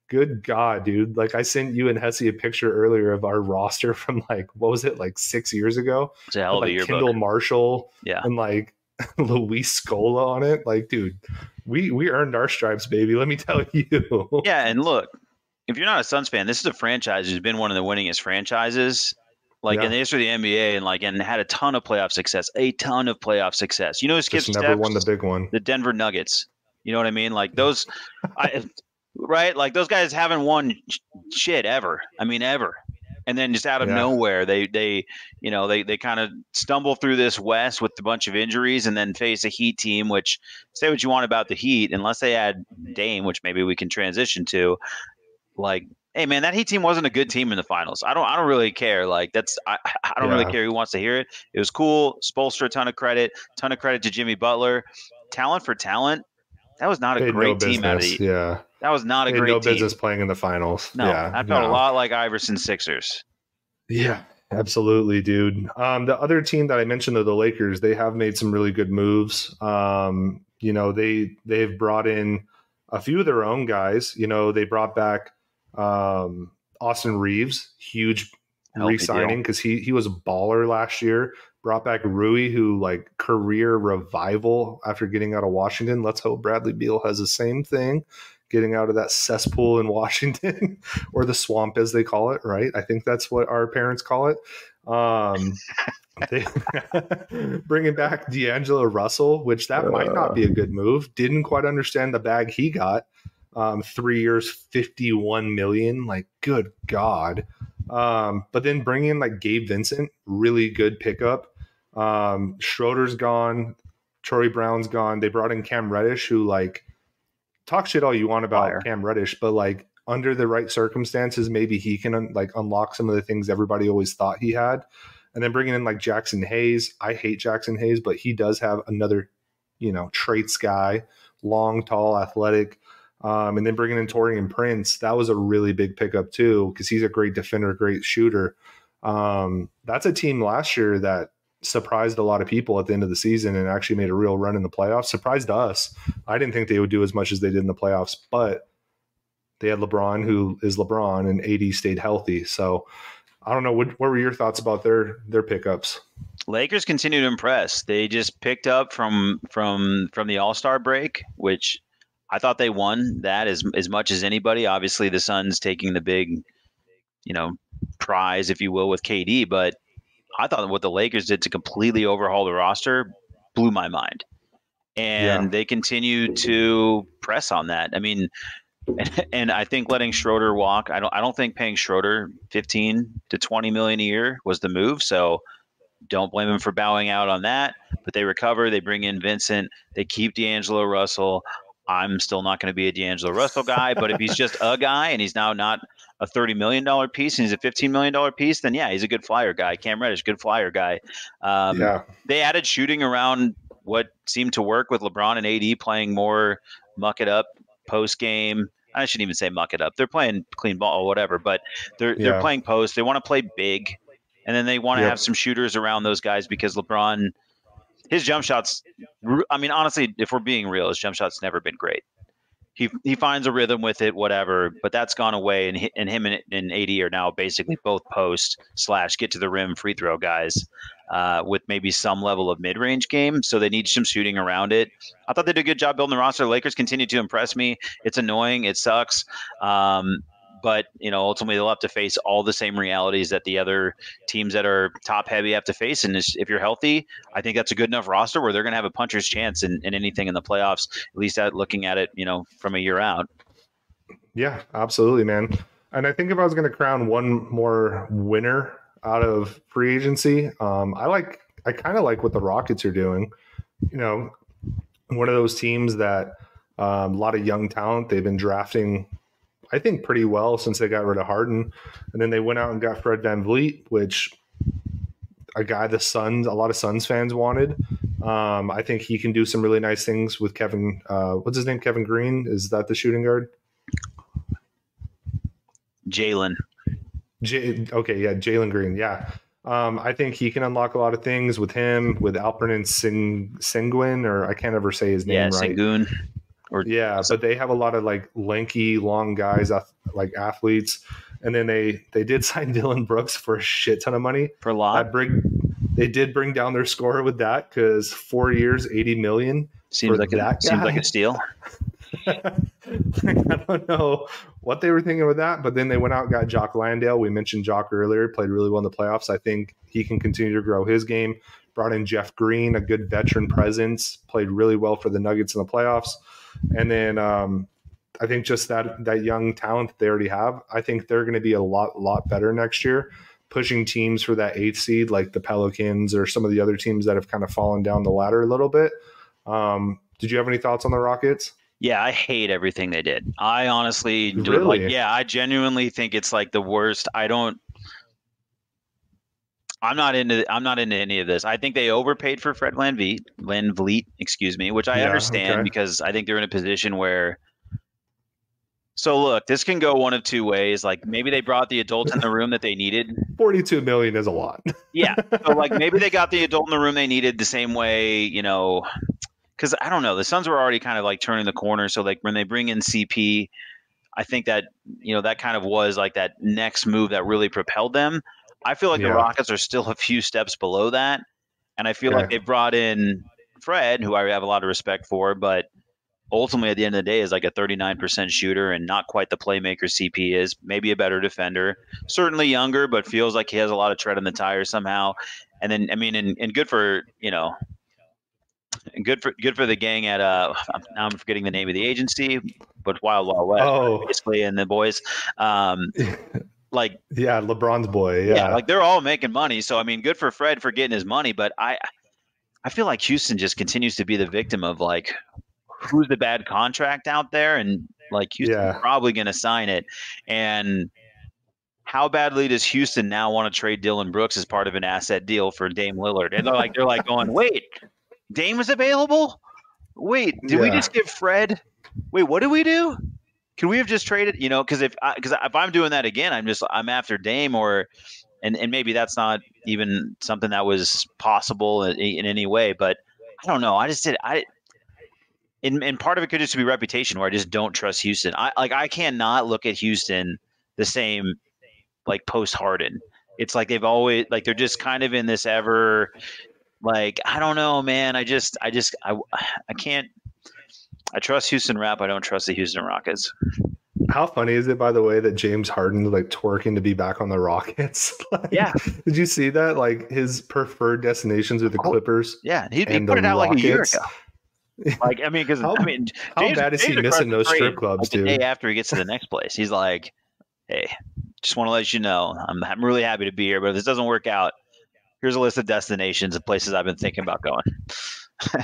[SPEAKER 1] good God, dude. Like I sent you and Hesse a picture earlier of our roster from like, what was it, like 6 years ago?
[SPEAKER 2] It's a hell
[SPEAKER 1] With
[SPEAKER 2] of a
[SPEAKER 1] like
[SPEAKER 2] yearbook.
[SPEAKER 1] Kendall Marshall
[SPEAKER 2] Yeah.
[SPEAKER 1] and like Luis Scola on it. Like, dude, we earned our stripes, baby. Let me tell you.
[SPEAKER 2] Yeah, and look, if you're not a Suns fan, this is a franchise who's been one of the winningest franchises, like in
[SPEAKER 1] Yeah.
[SPEAKER 2] the history of the NBA, and had a ton of playoff success, a ton of playoff success. Who
[SPEAKER 1] Just
[SPEAKER 2] skipped
[SPEAKER 1] never won the
[SPEAKER 2] steps?
[SPEAKER 1] big one.
[SPEAKER 2] The Denver Nuggets. You know what I mean? Like those, right? Like those guys haven't won shit ever. I mean, ever. And then just out of
[SPEAKER 1] Yeah.
[SPEAKER 2] nowhere, they kind of stumble through this West with a bunch of injuries, and then face a Heat team. Which, say what you want about the Heat, unless they add Dame, which maybe we can transition to. Like, hey man, that Heat team wasn't a good team in the finals. I don't really care. Like I don't really
[SPEAKER 1] Yeah.
[SPEAKER 2] care who wants to hear it. It was cool. Spoelstra, a ton of credit to Jimmy Butler. Talent for talent, that was not a
[SPEAKER 1] They had no
[SPEAKER 2] great team out of
[SPEAKER 1] business.
[SPEAKER 2] the.
[SPEAKER 1] Yeah.
[SPEAKER 2] That was not a
[SPEAKER 1] They had no
[SPEAKER 2] great team.
[SPEAKER 1] business playing in the finals.
[SPEAKER 2] No,
[SPEAKER 1] Yeah.
[SPEAKER 2] that felt a
[SPEAKER 1] No.
[SPEAKER 2] lot like Iverson Sixers.
[SPEAKER 1] Yeah. Absolutely, dude. The other team that I mentioned, the Lakers, they have made some really good moves. They've brought in a few of their own guys. They brought back Austin Reeves, huge re-signing because he was a baller last year. Brought back Rui, who like career revival after getting out of Washington. Let's hope Bradley Beal has the same thing, getting out of that cesspool in Washington or the swamp as they call it, right? I think that's what our parents call it. They bringing back D'Angelo Russell, which that might not be a good move. Didn't quite understand the bag he got. 3 years, 51 million. Like, good God. But then bringing in like Gabe Vincent, really good pickup. Schroeder's gone. Troy Brown's gone. They brought in Cam Reddish, who like talk shit all you want about Cam Reddish, but like under the right circumstances, maybe he can like unlock some of the things everybody always thought he had. And then bringing in like Jackson Hayes. I hate Jackson Hayes, but he does have another, traits guy, long, tall, athletic. And then bringing in Taurean Prince, that was a really big pickup too, because he's a great defender, great shooter. That's a team last year that surprised a lot of people at the end of the season and actually made a real run in the playoffs. Surprised us. I didn't think they would do as much as they did in the playoffs, but they had LeBron, who is LeBron, and AD stayed healthy. So I don't know. What were your thoughts about their pickups?
[SPEAKER 2] Lakers continue to impress. They just picked up from the All-Star break, which I thought they won that as much as anybody. Obviously, the Suns taking the big, prize, if you will, with KD. But I thought what the Lakers did to completely overhaul the roster blew my mind. And they continue to press on that. I mean, and I think letting Schroeder walk, I don't think paying Schroeder 15 to 20 million a year was the move. So don't blame him for bowing out on that. But they recover. They bring in Vincent. They keep D'Angelo Russell. I'm still not going to be a D'Angelo Russell guy, but if he's just a guy and he's now not a $30 million piece and he's a $15 million piece, then yeah, he's a good flyer guy. Cam Reddish, good flyer guy. They added shooting around what seemed to work with LeBron and AD playing more muck it up post game. I shouldn't even say muck it up. They're playing clean ball or whatever, but they're playing post. They want to play big, and then they want to have some shooters around those guys because LeBron, his jump shots, I mean, honestly, if we're being real, his jump shot's never been great. He finds a rhythm with it, whatever, but that's gone away, and him and AD are now basically both post / get to the rim free throw guys with maybe some level of mid-range game, so they need some shooting around it. I thought they did a good job building the roster. The Lakers continue to impress me. It's annoying. It sucks. But ultimately they'll have to face all the same realities that the other teams that are top heavy have to face. And if you're healthy, I think that's a good enough roster where they're going to have a puncher's chance in anything in the playoffs, at least looking at it, from a year out.
[SPEAKER 1] Yeah, absolutely, man. And I think if I was going to crown one more winner out of free agency, I kind of like what the Rockets are doing. One of those teams that a lot of young talent, they've been drafting I think, pretty well since they got rid of Harden. And then they went out and got Fred VanVleet, which a guy a lot of Suns fans wanted. I think he can do some really nice things with Kevin. What's his name? Kevin Green? Is that the shooting guard?
[SPEAKER 2] Jalen.
[SPEAKER 1] Okay, yeah, Jalen Green. Yeah. I think he can unlock a lot of things with him, with Alperen Sengun, or I can't ever say his name right.
[SPEAKER 2] Sengun.
[SPEAKER 1] But they have a lot of like lanky, long guys, like athletes. And then they did sign Dylan Brooks for a shit ton of money.
[SPEAKER 2] For a lot.
[SPEAKER 1] They did bring down their score with that because 4 years, $80 million.
[SPEAKER 2] Seems like a steal.
[SPEAKER 1] I don't know what they were thinking with that, but then they went out and got Jock Landale. We mentioned Jock earlier, played really well in the playoffs. I think he can continue to grow his game. Brought in Jeff Green, a good veteran presence, played really well for the Nuggets in the playoffs. And then I think just that young talent that they already have, I think they're going to be a lot better next year, pushing teams for that 8th seed like the Pelicans or some of the other teams that have kind of fallen down the ladder a little bit. Did you have any thoughts on the Rockets?
[SPEAKER 2] Yeah, I hate everything they did. I honestly do.
[SPEAKER 1] Really?
[SPEAKER 2] I genuinely think it's like the worst. I'm not into any of this. I think they overpaid for Fred VanVleet, excuse me, which I understand because I think they're in a position where. So look, this can go one of two ways. Like maybe they brought the adult in the room that they needed.
[SPEAKER 1] $42 million is a lot.
[SPEAKER 2] Yeah. So like maybe they got the adult in the room they needed the same way, because I don't know. The Suns were already kind of like turning the corner. So like when they bring in CP, I think that, that kind of was like that next move that really propelled them. I feel like the Rockets are still a few steps below that. And I feel like they brought in Fred, who I have a lot of respect for, but ultimately at the end of the day is like a 39% shooter and not quite the playmaker CP is. Maybe a better defender, certainly younger, but feels like he has a lot of tread in the tire somehow. And then, I mean, and good for, and good for the gang at now I'm forgetting the name of the agency, but Wild Wild West, basically, and the boys.
[SPEAKER 1] LeBron's boy.
[SPEAKER 2] Yeah, like they're all making money. So I mean, good for Fred for getting his money, but I feel like Houston just continues to be the victim of like who's the bad contract out there, and like Houston's probably going to sign it. And how badly does Houston now want to trade Dylan Brooks as part of an asset deal for Dame Lillard? And they're like going, wait, Dame is available? Wait, did we just give Fred? Wait, what did we do? Can we have just traded? Because if I'm doing that again, I'm after Dame, and maybe that's not even something that was possible in any way. But I don't know. And part of it could just be reputation, where I just don't trust Houston. I cannot look at Houston the same like post Harden. It's like they've always like they're just kind of in this ever. Like, I don't know, man. I can't. I trust Houston Rap. I don't trust the Houston Rockets.
[SPEAKER 1] How funny is it, by the way, that James Harden like twerking to be back on the Rockets? Did you see that? Like his preferred destinations are the Clippers.
[SPEAKER 2] Yeah, he put it out like a year ago. Like, I mean, because
[SPEAKER 1] how bad is he missing those strip clubs, dude?
[SPEAKER 2] The day after he gets to the next place, he's like, "Hey, just want to let you know, I'm really happy to be here, but if this doesn't work out, here's a list of destinations and places I've been thinking about going."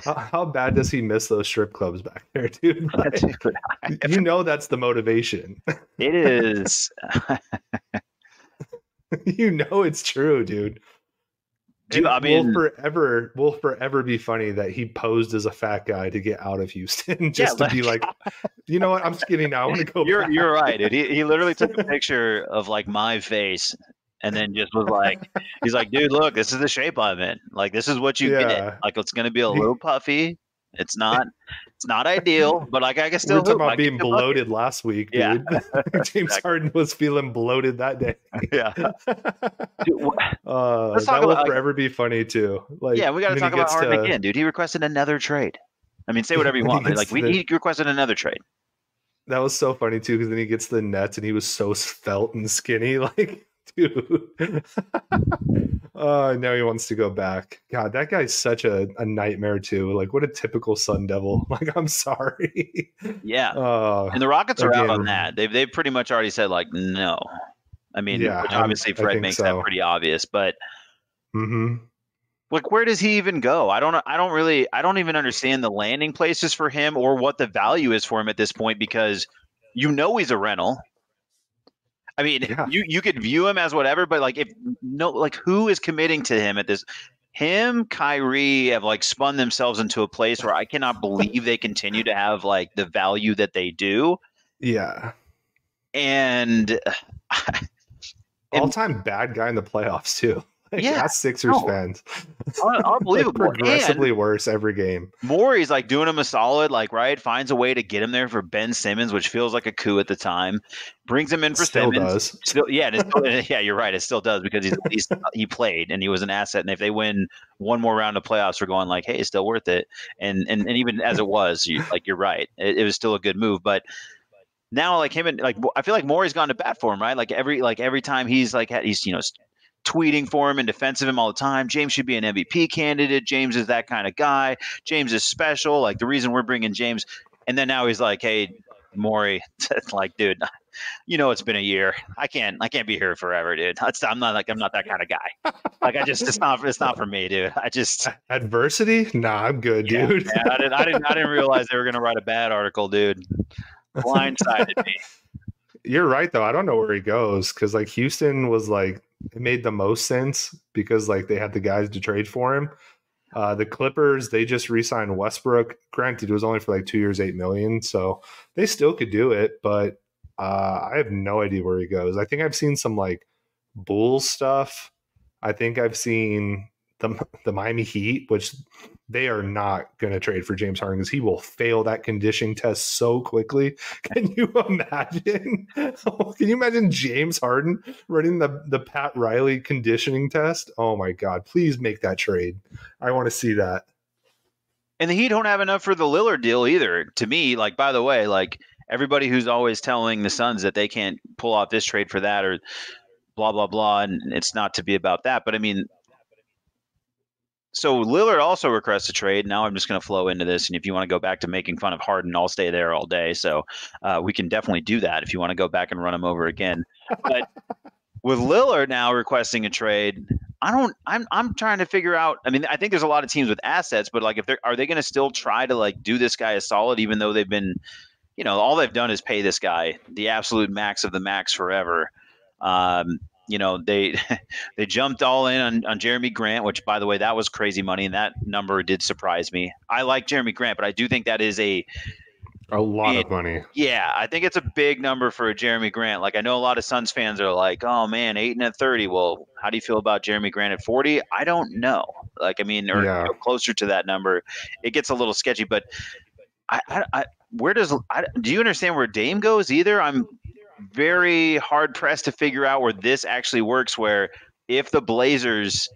[SPEAKER 1] How bad does he miss those strip clubs back there, dude? Like, that's the motivation.
[SPEAKER 2] It is.
[SPEAKER 1] It's true, dude. Dude, I mean, will forever be funny that he posed as a fat guy to get out of Houston, to be like, you know what? I'm skinny now. I want to go.
[SPEAKER 2] You're right, dude. He literally took a picture of like my face, and then just was like, he's like, dude, look, this is the shape I'm in. Like, this is what you get. Like, it's gonna be a little puffy. It's not ideal, but like I can still.
[SPEAKER 1] We're talking about being bloated last week, dude.
[SPEAKER 2] Yeah.
[SPEAKER 1] James Harden was feeling bloated that day.
[SPEAKER 2] Yeah.
[SPEAKER 1] Dude, that will forever be funny too. Like,
[SPEAKER 2] we got to talk about Harden again, dude. He requested another trade. I mean, say whatever you want, but like he requested another trade.
[SPEAKER 1] That was so funny too, because then he gets to the Nets and he was so svelte and skinny, like, dude. Now he wants to go back. God, that guy's such a nightmare too. Like, what a typical Sun Devil. Like, I'm sorry.
[SPEAKER 2] Yeah. And the Rockets are out on that. They've pretty much already said like no. I mean, which obviously Fred makes that pretty obvious, but like, where does he even go? I don't even understand the landing places for him or what the value is for him at this point, because he's a rental. I mean,
[SPEAKER 1] Yeah.
[SPEAKER 2] you could view him as whatever, but like if no, like who is committing to him at this? Him, Kyrie have like spun themselves into a place where I cannot believe they continue to have like the value that they do.
[SPEAKER 1] Yeah.
[SPEAKER 2] And
[SPEAKER 1] All
[SPEAKER 2] it,
[SPEAKER 1] time bad guy in the playoffs too. Like
[SPEAKER 2] yeah,
[SPEAKER 1] ask Sixers
[SPEAKER 2] no,
[SPEAKER 1] fans. Like
[SPEAKER 2] unbelievable. And
[SPEAKER 1] progressively worse every game.
[SPEAKER 2] Morey's like doing him a solid, like, right, finds a way to get him there for Ben Simmons, which feels like a coup at the time. Brings him in for
[SPEAKER 1] Still
[SPEAKER 2] Simmons.
[SPEAKER 1] does.
[SPEAKER 2] Still, yeah, and it's still, yeah, you're right. It still does because he's at least he played and he was an asset. And if they win one more round of playoffs, we're going like, hey, it's still worth it. And even as it was, you're right. It was still a good move, but now like him and like I feel like Morey's gone to bat for him, right? Like every time he's tweeting for him and defensive him all the time. James should be an MVP candidate. James is that kind of guy. James is special. Like the reason we're bringing James, and then now he's like, hey, Morey, like, dude, it's been a year. I can't be here forever, dude. I'm not that kind of guy. Like it's not for me, dude. I just
[SPEAKER 1] Adversity? Nah, I'm good, dude.
[SPEAKER 2] Yeah, I didn't realize they were gonna write a bad article, dude. Blindsided me.
[SPEAKER 1] You're right though. I don't know where he goes because like Houston was like it made the most sense because like they had the guys to trade for him. The Clippers, they just re-signed Westbrook. Granted, it was only for like 2 years, 8 million, so they still could do it. But I have no idea where he goes. I think I've seen some like Bulls stuff. I think I've seen the Miami Heat, which they are not going to trade for James Harden because he will fail that conditioning test so quickly. Can you imagine? Can you imagine James Harden running the Pat Riley conditioning test? Oh my God! Please make that trade. I want to see that.
[SPEAKER 2] And the Heat don't have enough for the Lillard deal either. To me, like, by the way, like everybody who's always telling the Suns that they can't pull off this trade for that or blah blah blah, and it's not to be about that. But I mean, so Lillard also requests a trade. Now I'm just going to flow into this, and if you want to go back to making fun of Harden, I'll stay there all day. So we can definitely do that if you want to go back and run him over again. But with Lillard now requesting a trade, I'm trying to figure out. I mean, I think there's a lot of teams with assets, but like, are they going to still try to like do this guy a solid, even though they've been, all they've done is pay this guy the absolute max of the max forever. They they jumped all in on Jeremy Grant, which, by the way, that was crazy money, and that number did surprise me. I like Jeremy Grant, but I do think that is a
[SPEAKER 1] lot of money.
[SPEAKER 2] Yeah, I think it's a big number for a Jeremy Grant. Like, I know a lot of Suns fans are like, "Oh man, 8 and at 30." Well, how do you feel about Jeremy Grant at 40? I don't know. Like, I mean, or closer to that number, it gets a little sketchy. But do you understand where Dame goes either? I'm very hard pressed to figure out where this actually works. Where if the Blazers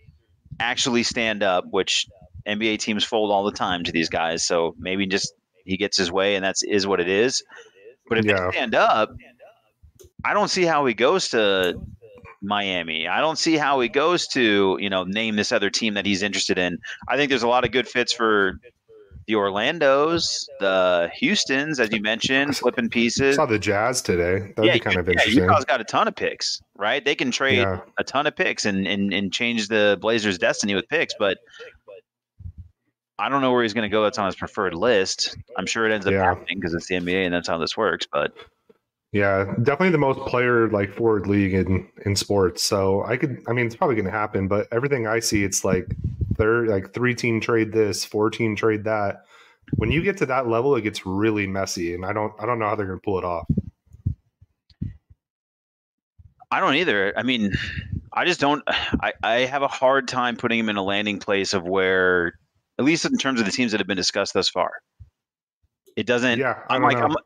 [SPEAKER 2] actually stand up, which NBA teams fold all the time to these guys, so maybe just he gets his way and is what it is. But if they stand up, I don't see how he goes to Miami. I don't see how he goes to name this other team that he's interested in. I think there's a lot of good fits for the Orlandos, the Houstons, as you mentioned, flipping pieces.
[SPEAKER 1] I saw the Jazz today. That'd be kind of interesting.
[SPEAKER 2] Utah's got a ton of picks, right? They can trade a ton of picks and change the Blazers' destiny with picks, but I don't know where he's going to go. That's on his preferred list. I'm sure it ends up happening because it's the NBA and that's how this works. But
[SPEAKER 1] yeah, definitely the most player like forward league in sports. So it's probably going to happen. But everything I see, it's like they're like 3-team trade this, 4-team trade that. When you get to that level, it gets really messy, and I don't know how they're going to pull it off.
[SPEAKER 2] I don't either. I mean, I just don't. I have a hard time putting him in a landing place of where, at least in terms of the teams that have been discussed thus far. It doesn't. Yeah,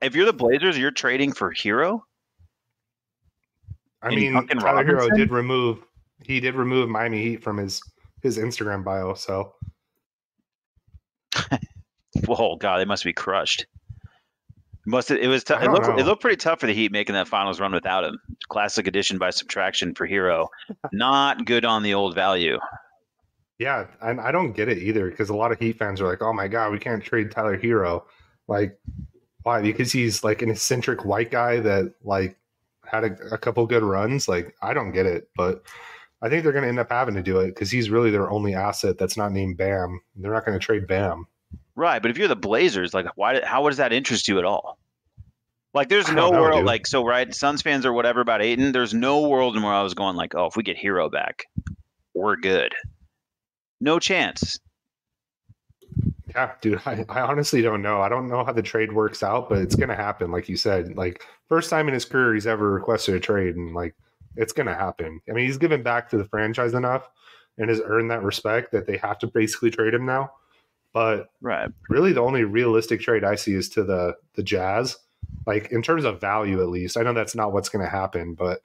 [SPEAKER 2] if you're the Blazers, you're trading for Hero.
[SPEAKER 1] I mean, Tyler Hero did remove Miami Heat from his Instagram bio. So,
[SPEAKER 2] whoa, God, they must be crushed. It was tough. It looked pretty tough for the Heat making that finals run without him. Classic addition by subtraction for Hero. Not good on the old value.
[SPEAKER 1] Yeah, and I don't get it either because a lot of Heat fans are like, "Oh my God, we can't trade Tyler Hero." Like, why? Because he's like an eccentric white guy that like had a couple good runs. Like, I don't get it, but I think they're going to end up having to do it because he's really their only asset that's not named Bam. They're not going to trade Bam.
[SPEAKER 2] Right, but if you're the Blazers, like, how does that interest you at all? Like, there's
[SPEAKER 1] I
[SPEAKER 2] no
[SPEAKER 1] don't know,
[SPEAKER 2] world,
[SPEAKER 1] dude.
[SPEAKER 2] like, so, right, Suns fans or whatever about Ayton, there's no world in where I was going, like, oh, if we get Hero back, we're good. No chance.
[SPEAKER 1] Yeah, dude, I honestly don't know. I don't know how the trade works out, but it's gonna happen, like you said. Like first time in his career he's ever requested a trade, and like it's gonna happen. I mean, he's given back to the franchise enough and has earned that respect that they have to basically trade him now. But
[SPEAKER 2] Right.
[SPEAKER 1] really the only realistic trade I see is to the Jazz. Like in terms of value at least. I know that's not what's gonna happen, but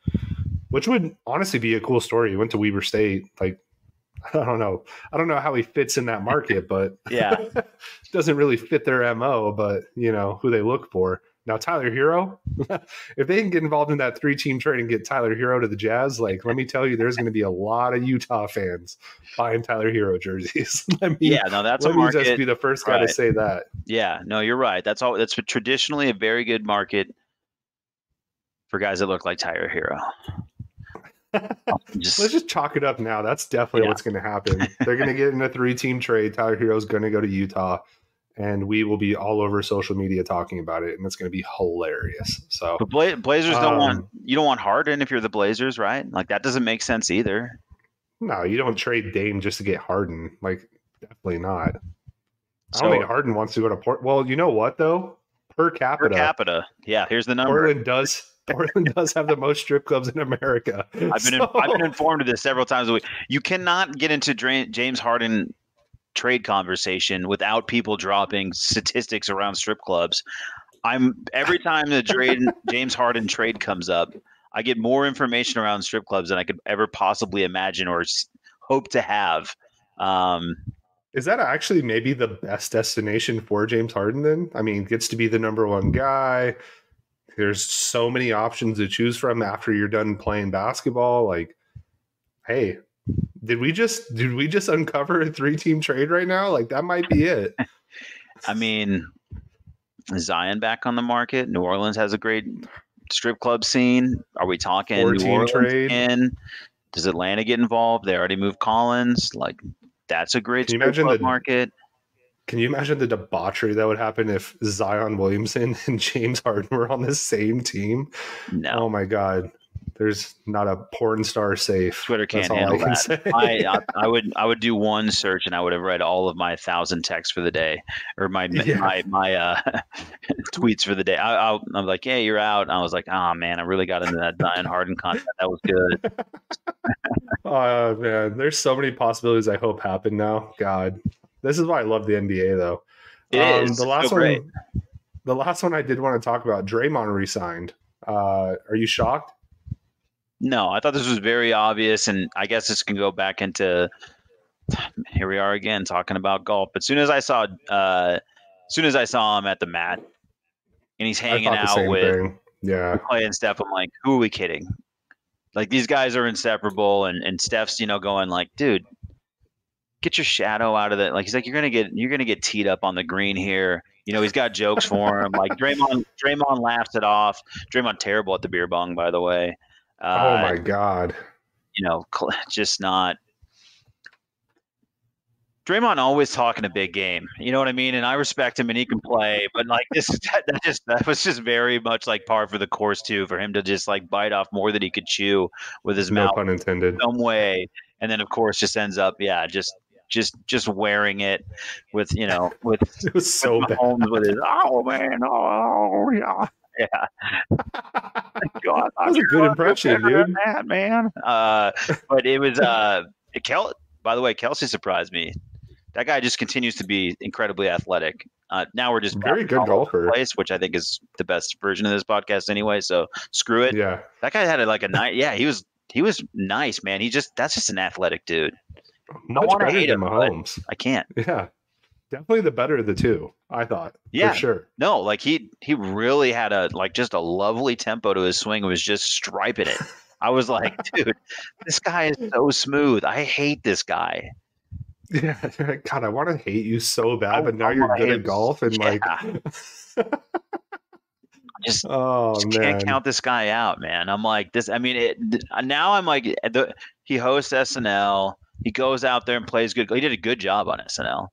[SPEAKER 1] which would honestly be a cool story. He went to Weber State, like I don't know. I don't know how he fits in that market, but
[SPEAKER 2] Yeah.
[SPEAKER 1] doesn't really fit their MO, but you know, who they look for. Now Tyler Hero, if they can get involved in that 3-team trade and get Tyler Hero to the Jazz, like let me tell you, there's going to be a lot of Utah fans buying Tyler Hero jerseys.
[SPEAKER 2] Yeah, no, that's a
[SPEAKER 1] let me just
[SPEAKER 2] market.
[SPEAKER 1] be the first guy to
[SPEAKER 2] Right.
[SPEAKER 1] say that.
[SPEAKER 2] Yeah, no, you're right. That's all. That's traditionally a very good market for guys that look like Tyler Hero.
[SPEAKER 1] Let's just chalk it up now. That's definitely
[SPEAKER 2] Yeah.
[SPEAKER 1] what's going to happen. They're going to get in a 3-team trade. Tyler Hero's going to go to Utah, and we will be all over social media talking about it, and it's going to be hilarious. So,
[SPEAKER 2] But Blazers you don't want Harden if you're the Blazers, right? Like that doesn't make sense either.
[SPEAKER 1] no, you don't trade Dame just to get Harden. Like, definitely not. I don't
[SPEAKER 2] So
[SPEAKER 1] think Harden wants to go to Port. Well, you know what though? Per capita,
[SPEAKER 2] yeah, here's the number.
[SPEAKER 1] Portland does have the most strip clubs in America.
[SPEAKER 2] I've been informed of this several times a week. You cannot get into James Harden trade conversation without people dropping statistics around strip clubs. Every time the James Harden trade comes up, I get more information around strip clubs than I could ever possibly imagine or hope to have.
[SPEAKER 1] Is that actually maybe the best destination for James Harden then? I mean, gets to be the number one guy. There's so many options to choose from after you're done playing basketball. Like, hey, did we just uncover a 3-team trade right now? Like that might be it.
[SPEAKER 2] I mean, Zion back on the market. New Orleans has a great strip club scene. Are we talking
[SPEAKER 1] 4-team
[SPEAKER 2] New Orleans
[SPEAKER 1] trade?
[SPEAKER 2] again? Does Atlanta get involved? They already moved Collins. Like that's a great strip club market.
[SPEAKER 1] Can you imagine the debauchery that would happen if Zion Williamson and James Harden were on the same team?
[SPEAKER 2] No.
[SPEAKER 1] Oh my God. There's not a porn star safe.
[SPEAKER 2] Twitter can't handle that. I would do one search and I would have read all of my 1,000 texts for the day or my tweets for the day. I'm like, hey, you're out. And I was like, oh man, I really got into that Zion Harden content. That was good.
[SPEAKER 1] Oh man, there's so many possibilities I hope happen now. God, this is why I love the NBA though.
[SPEAKER 2] It is
[SPEAKER 1] the last
[SPEAKER 2] so great.
[SPEAKER 1] The last one I did want to talk about, Draymond resigned. Are you shocked?
[SPEAKER 2] No, I thought this was very obvious, and I guess this can go back into here we are again talking about golf. But as soon as I saw him at the mat and he's hanging out with Clay and Steph, I'm like, who are we kidding? Like these guys are inseparable, and Steph's going like, dude, get your shadow out of it. Like he's like, you're gonna get teed up on the green here. He's got jokes for him. Like Draymond laughs it off. Draymond terrible at the beer bong, by the way.
[SPEAKER 1] Oh my God.
[SPEAKER 2] Just not. Draymond always talking a big game. You know what I mean? And I respect him and he can play, but like that was just very much like par for the course too, for him to just like bite off more than he could chew with his mouth.
[SPEAKER 1] No pun intended.
[SPEAKER 2] Some way. And then of course just ends up, just wearing it with, with
[SPEAKER 1] it was so bad.
[SPEAKER 2] With his, oh man, oh yeah. Yeah.
[SPEAKER 1] God, that was a good impression, dude.
[SPEAKER 2] That, man. But it was by the way, Kelsey surprised me. That guy just continues to be incredibly athletic. Now we're just
[SPEAKER 1] very good golfer,
[SPEAKER 2] which I think is the best version of this podcast anyway. So screw it.
[SPEAKER 1] Yeah,
[SPEAKER 2] that guy had a night. Yeah, he was nice, man. That's just an athletic dude.
[SPEAKER 1] Much better than Mahomes.
[SPEAKER 2] I can't.
[SPEAKER 1] Yeah. Definitely the better of the two, I thought.
[SPEAKER 2] Yeah,
[SPEAKER 1] for sure.
[SPEAKER 2] No, like he really had just a lovely tempo to his swing. It was just striping it. I was like, dude, this guy is so smooth. I hate this guy.
[SPEAKER 1] Yeah, God, I want to hate you so bad, but now you're good at golf and like.
[SPEAKER 2] just can't count this guy out, man. I'm like this. I mean, now I'm like he hosts SNL. He goes out there and plays good. He did a good job on SNL.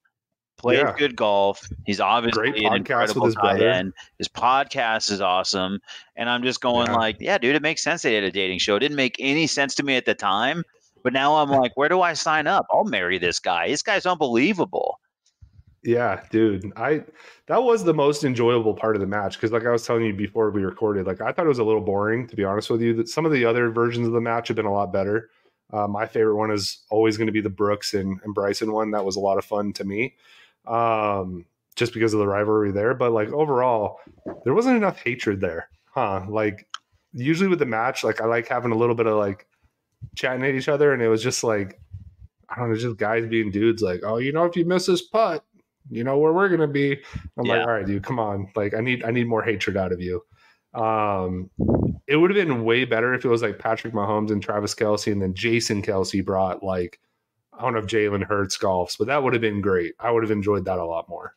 [SPEAKER 2] plays
[SPEAKER 1] Yeah.
[SPEAKER 2] good golf. He's
[SPEAKER 1] Great
[SPEAKER 2] obviously an
[SPEAKER 1] podcast with
[SPEAKER 2] incredible
[SPEAKER 1] his
[SPEAKER 2] tight
[SPEAKER 1] brother.
[SPEAKER 2] end. His podcast is awesome. And I'm just going
[SPEAKER 1] Yeah.
[SPEAKER 2] like, yeah, dude, it makes sense they had a dating show. It didn't make any sense to me at the time. But now I'm like, where do I sign up? I'll marry this guy. This guy's unbelievable.
[SPEAKER 1] Yeah, dude. That was the most enjoyable part of the match because, like I was telling you before we recorded, like I thought it was a little boring, to be honest with you. That some of the other versions of the match have been a lot better. My favorite one is always going to be the Brooks and Bryson one. That was a lot of fun to me, just because of the rivalry there. But like overall, there wasn't enough hatred there, huh? Like usually with the match, like I like having a little bit of like chatting at each other, and it was just like I don't know, just guys being dudes like, oh, if you miss this putt, you know where we're gonna be. I'm like,
[SPEAKER 2] Yeah.
[SPEAKER 1] all right, dude, come on. Like, I need more hatred out of you. Um, it would have been way better if it was like Patrick Mahomes and Travis Kelce, and then Jason Kelce brought like I don't know if Jalen Hurts golfs, but that would have been great. I would have enjoyed that a lot more.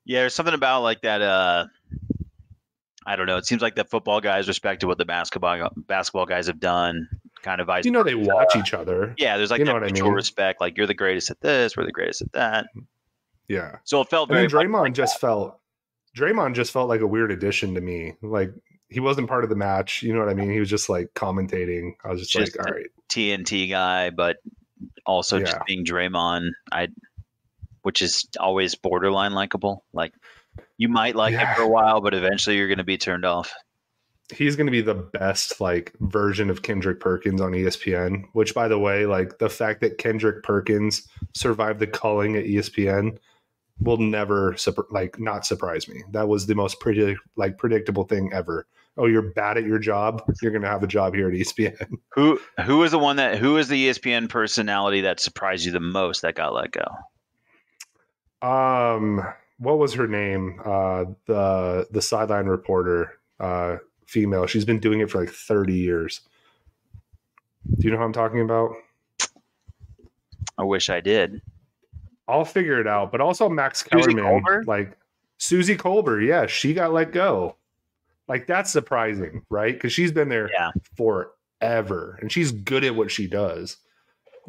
[SPEAKER 2] Yeah, there's something about like that. I don't know. It seems like the football guys respected what the basketball guys have done. Kind of vice
[SPEAKER 1] They watch each other.
[SPEAKER 2] Yeah, there's like
[SPEAKER 1] You know
[SPEAKER 2] that
[SPEAKER 1] what I
[SPEAKER 2] mutual
[SPEAKER 1] mean?
[SPEAKER 2] respect. Like you're the greatest at this, we're the greatest at that.
[SPEAKER 1] Yeah.
[SPEAKER 2] So it felt
[SPEAKER 1] And
[SPEAKER 2] very
[SPEAKER 1] then
[SPEAKER 2] much like
[SPEAKER 1] Draymond just felt like a weird addition to me. Like he wasn't part of the match. You know what I mean? He was just like commentating. I was just like, all right.
[SPEAKER 2] TNT guy, but also just
[SPEAKER 1] Yeah.
[SPEAKER 2] being Draymond, which is always borderline likable. Like you might like him for a while, but eventually you're going to be turned off.
[SPEAKER 1] He's going to be the best like version of Kendrick Perkins on ESPN, which by the way, like the fact that Kendrick Perkins survived the culling at ESPN will never not surprise me. That was the most predictable thing ever. Oh, you're bad at your job. You're going to have a job here at ESPN.
[SPEAKER 2] Who is the ESPN personality that surprised you the most that got let go?
[SPEAKER 1] What was her name? The sideline reporter, female. She's been doing it for like 30 years. Do you know who I'm talking about?
[SPEAKER 2] I wish I did.
[SPEAKER 1] I'll figure it out. But also Max
[SPEAKER 2] Susie
[SPEAKER 1] Kellerman,
[SPEAKER 2] Colbert?
[SPEAKER 1] like Susie Colbert. Yeah, she got let go. Like that's surprising, right? Because she's been there forever, and she's good at what she does.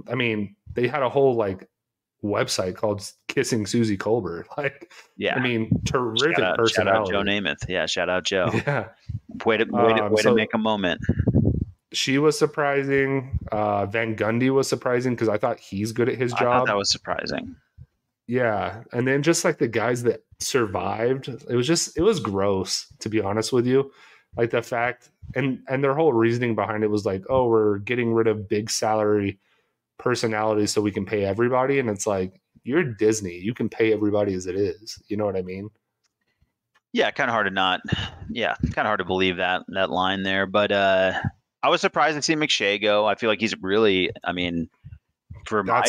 [SPEAKER 1] I mean, they had a whole like website called Kissing Susie Colbert. Like,
[SPEAKER 2] yeah,
[SPEAKER 1] I mean, terrific personality.
[SPEAKER 2] Shout out Joe Namath. Yeah, shout out Joe.
[SPEAKER 1] Yeah,
[SPEAKER 2] way to make a moment.
[SPEAKER 1] She was surprising. Van Gundy was surprising because I thought he's good at his job.
[SPEAKER 2] I thought that was surprising.
[SPEAKER 1] Yeah, and then just like the guys that survived, it was gross, to be honest with you. Like the fact and their whole reasoning behind it was like, oh, we're getting rid of big salary personalities so we can pay everybody, and it's like you're Disney, you can pay everybody as it is. You know what I mean?
[SPEAKER 2] Yeah, kind of hard to believe that line there, but I was surprised to see McShay go. I feel like he's really, I mean, for my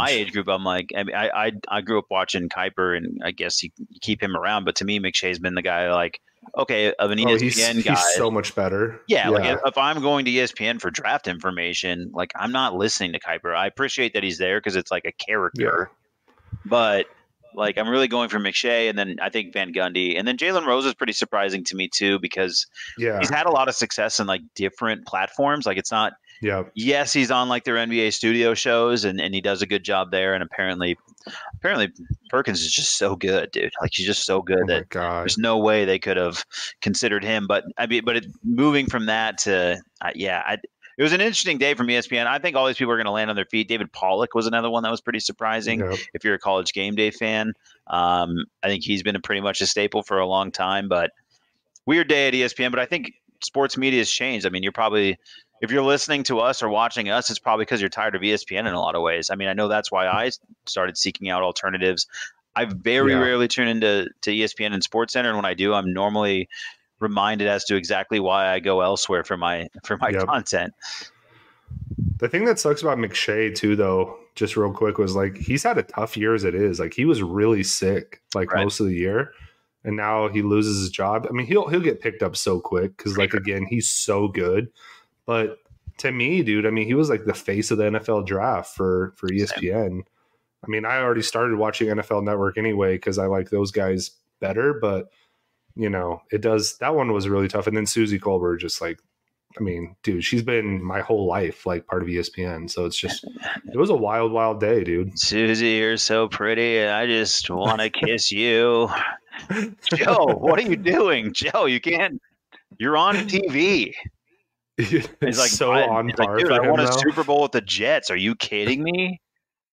[SPEAKER 2] age group, I'm like, I mean, I grew up watching Kuiper, and I guess you keep him around, but to me, McShay's been the guy like, okay, of an ESPN guy.
[SPEAKER 1] He's so much better.
[SPEAKER 2] Yeah, like if I'm going to ESPN for draft information, like I'm not listening to Kuiper. I appreciate that he's there because it's like a character, but like I'm really going for McShay, and then I think Van Gundy, and then Jalen Rose is pretty surprising to me too because he's had a lot of success in like different platforms. Like it's not. Yeah. Yes, he's on like their NBA studio shows, and he does a good job there. And apparently Perkins is just so good, dude. Like he's just so good that there's no way they could have considered him. But I mean, moving from that to it was an interesting day from ESPN. I think all these people are going to land on their feet. David Pollack was another one that was pretty surprising. Yep. If you're a College Game Day fan, I think he's been pretty much a staple for a long time. But weird day at ESPN. But I think sports media has changed. I mean, if you're listening to us or watching us, it's probably because you're tired of ESPN in a lot of ways. I mean, I know that's why I started seeking out alternatives. I very rarely tune into ESPN and SportsCenter, and when I do, I'm normally reminded as to exactly why I go elsewhere for my content.
[SPEAKER 1] The thing that sucks about McShay too, though, just real quick, was like he's had a tough year as it is. Like he was really sick most of the year, and now he loses his job. I mean, he'll get picked up so quick because again, he's so good. But to me, dude, I mean, he was like the face of the NFL draft for ESPN. I mean, I already started watching NFL Network anyway because I like those guys better. But, that one was really tough. And then Susie Colbert just like I mean, dude, she's been my whole life like part of ESPN. So it was a wild, wild day, dude.
[SPEAKER 2] Susie, you're so pretty, and I just want to kiss you. Joe, what are you doing? Joe, you can't. You're on TV.
[SPEAKER 1] It's so on par
[SPEAKER 2] dude,
[SPEAKER 1] for
[SPEAKER 2] I
[SPEAKER 1] him,
[SPEAKER 2] won a
[SPEAKER 1] though.
[SPEAKER 2] Super Bowl with the Jets. Are you kidding me?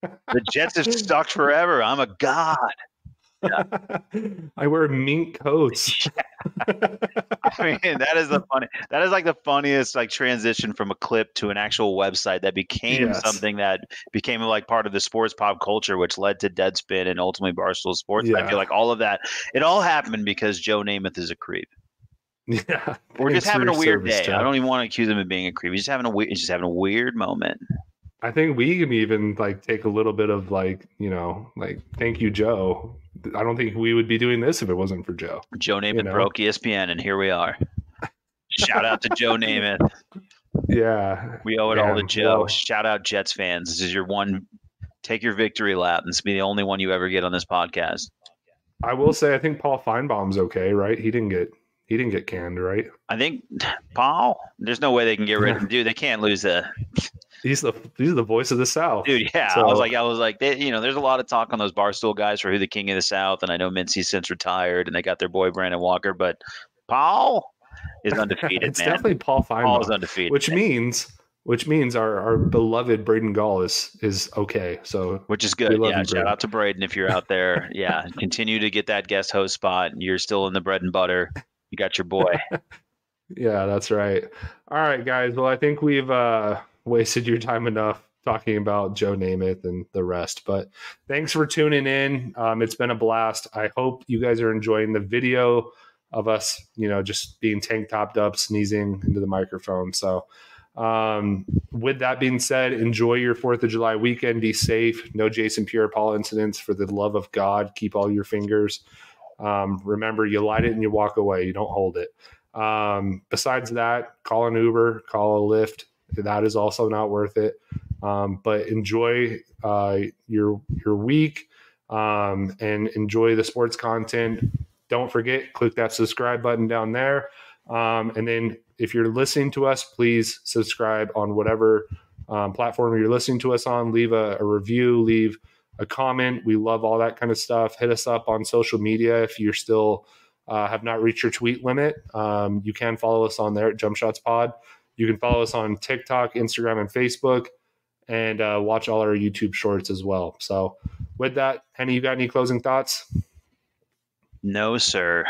[SPEAKER 2] The Jets have sucked forever. I'm a god.
[SPEAKER 1] I wear mink coats.
[SPEAKER 2] I mean, that is like the funniest like transition from a clip to an actual website that became
[SPEAKER 1] Yes.
[SPEAKER 2] something that became like part of the sports pop culture, which led to Deadspin and ultimately Barstool Sports. I feel like all of that, it all happened because Joe Namath is a creep.
[SPEAKER 1] Yeah.
[SPEAKER 2] We're just having a weird day.
[SPEAKER 1] Joe.
[SPEAKER 2] I don't even want to accuse him of being a creep. He's just having a weird moment.
[SPEAKER 1] I think we can even like take a little bit of like, like thank you, Joe. I don't think we would be doing this if it wasn't for Joe.
[SPEAKER 2] Joe Namath broke ESPN, and here we are. Shout out to Joe Namath.
[SPEAKER 1] Yeah.
[SPEAKER 2] We owe it all to Joe. Well, shout out Jets fans. This is your one. Take your victory lap. This will be the only one you ever get on this podcast.
[SPEAKER 1] I will say, I think Paul Feinbaum's okay, right? He didn't get canned, right?
[SPEAKER 2] I think Paul. There's no way they can get rid of him, dude. They can't lose the.
[SPEAKER 1] He's the voice of the South,
[SPEAKER 2] dude. Yeah, so, I was like, there's a lot of talk on those Barstool guys for who the king of the South, and I know Mincy's since retired, and they got their boy Brandon Walker, but Paul is undefeated.
[SPEAKER 1] It's definitely Paul Feinbaum.
[SPEAKER 2] Paul is undefeated,
[SPEAKER 1] which means our beloved Braden Gall is okay. So
[SPEAKER 2] which is good. Yeah, shout out to Braden if you're out there. Yeah, continue to get that guest host spot. You're still in the bread and butter. You got your boy.
[SPEAKER 1] Yeah, that's right. All right, guys. Well, I think we've wasted your time enough talking about Joe Namath and the rest. But thanks for tuning in. It's been a blast. I hope you guys are enjoying the video of us, just being tank topped up, sneezing into the microphone. So with that being said, enjoy your 4th of July weekend. Be safe. No Jason Pierre-Paul incidents. For the love of God, keep all your fingers. Remember, you light it and you walk away. You don't hold it. Besides that, call an Uber, call a Lyft. That is also not worth it. But enjoy your week and enjoy the sports content. Don't forget, click that subscribe button down there. And then if you're listening to us, please subscribe on whatever platform you're listening to us on. Leave a review, leave a comment. We love all that kind of stuff. Hit us up on social media if you're still have not reached your tweet limit. You can follow us on there at Jump Shots Pod. You can follow us on TikTok, Instagram, and Facebook, and watch all our YouTube shorts as well. So with that, Henny, you got any closing thoughts?
[SPEAKER 2] No, sir.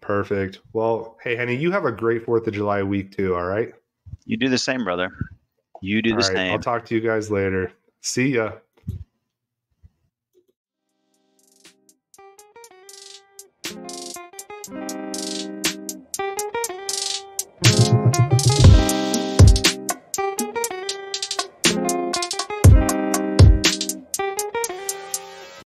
[SPEAKER 1] Perfect. Well, hey, Henny, you have a great 4th of July week too, all right?
[SPEAKER 2] You do the same, brother. You do the same.
[SPEAKER 1] I'll talk to you guys later. See ya.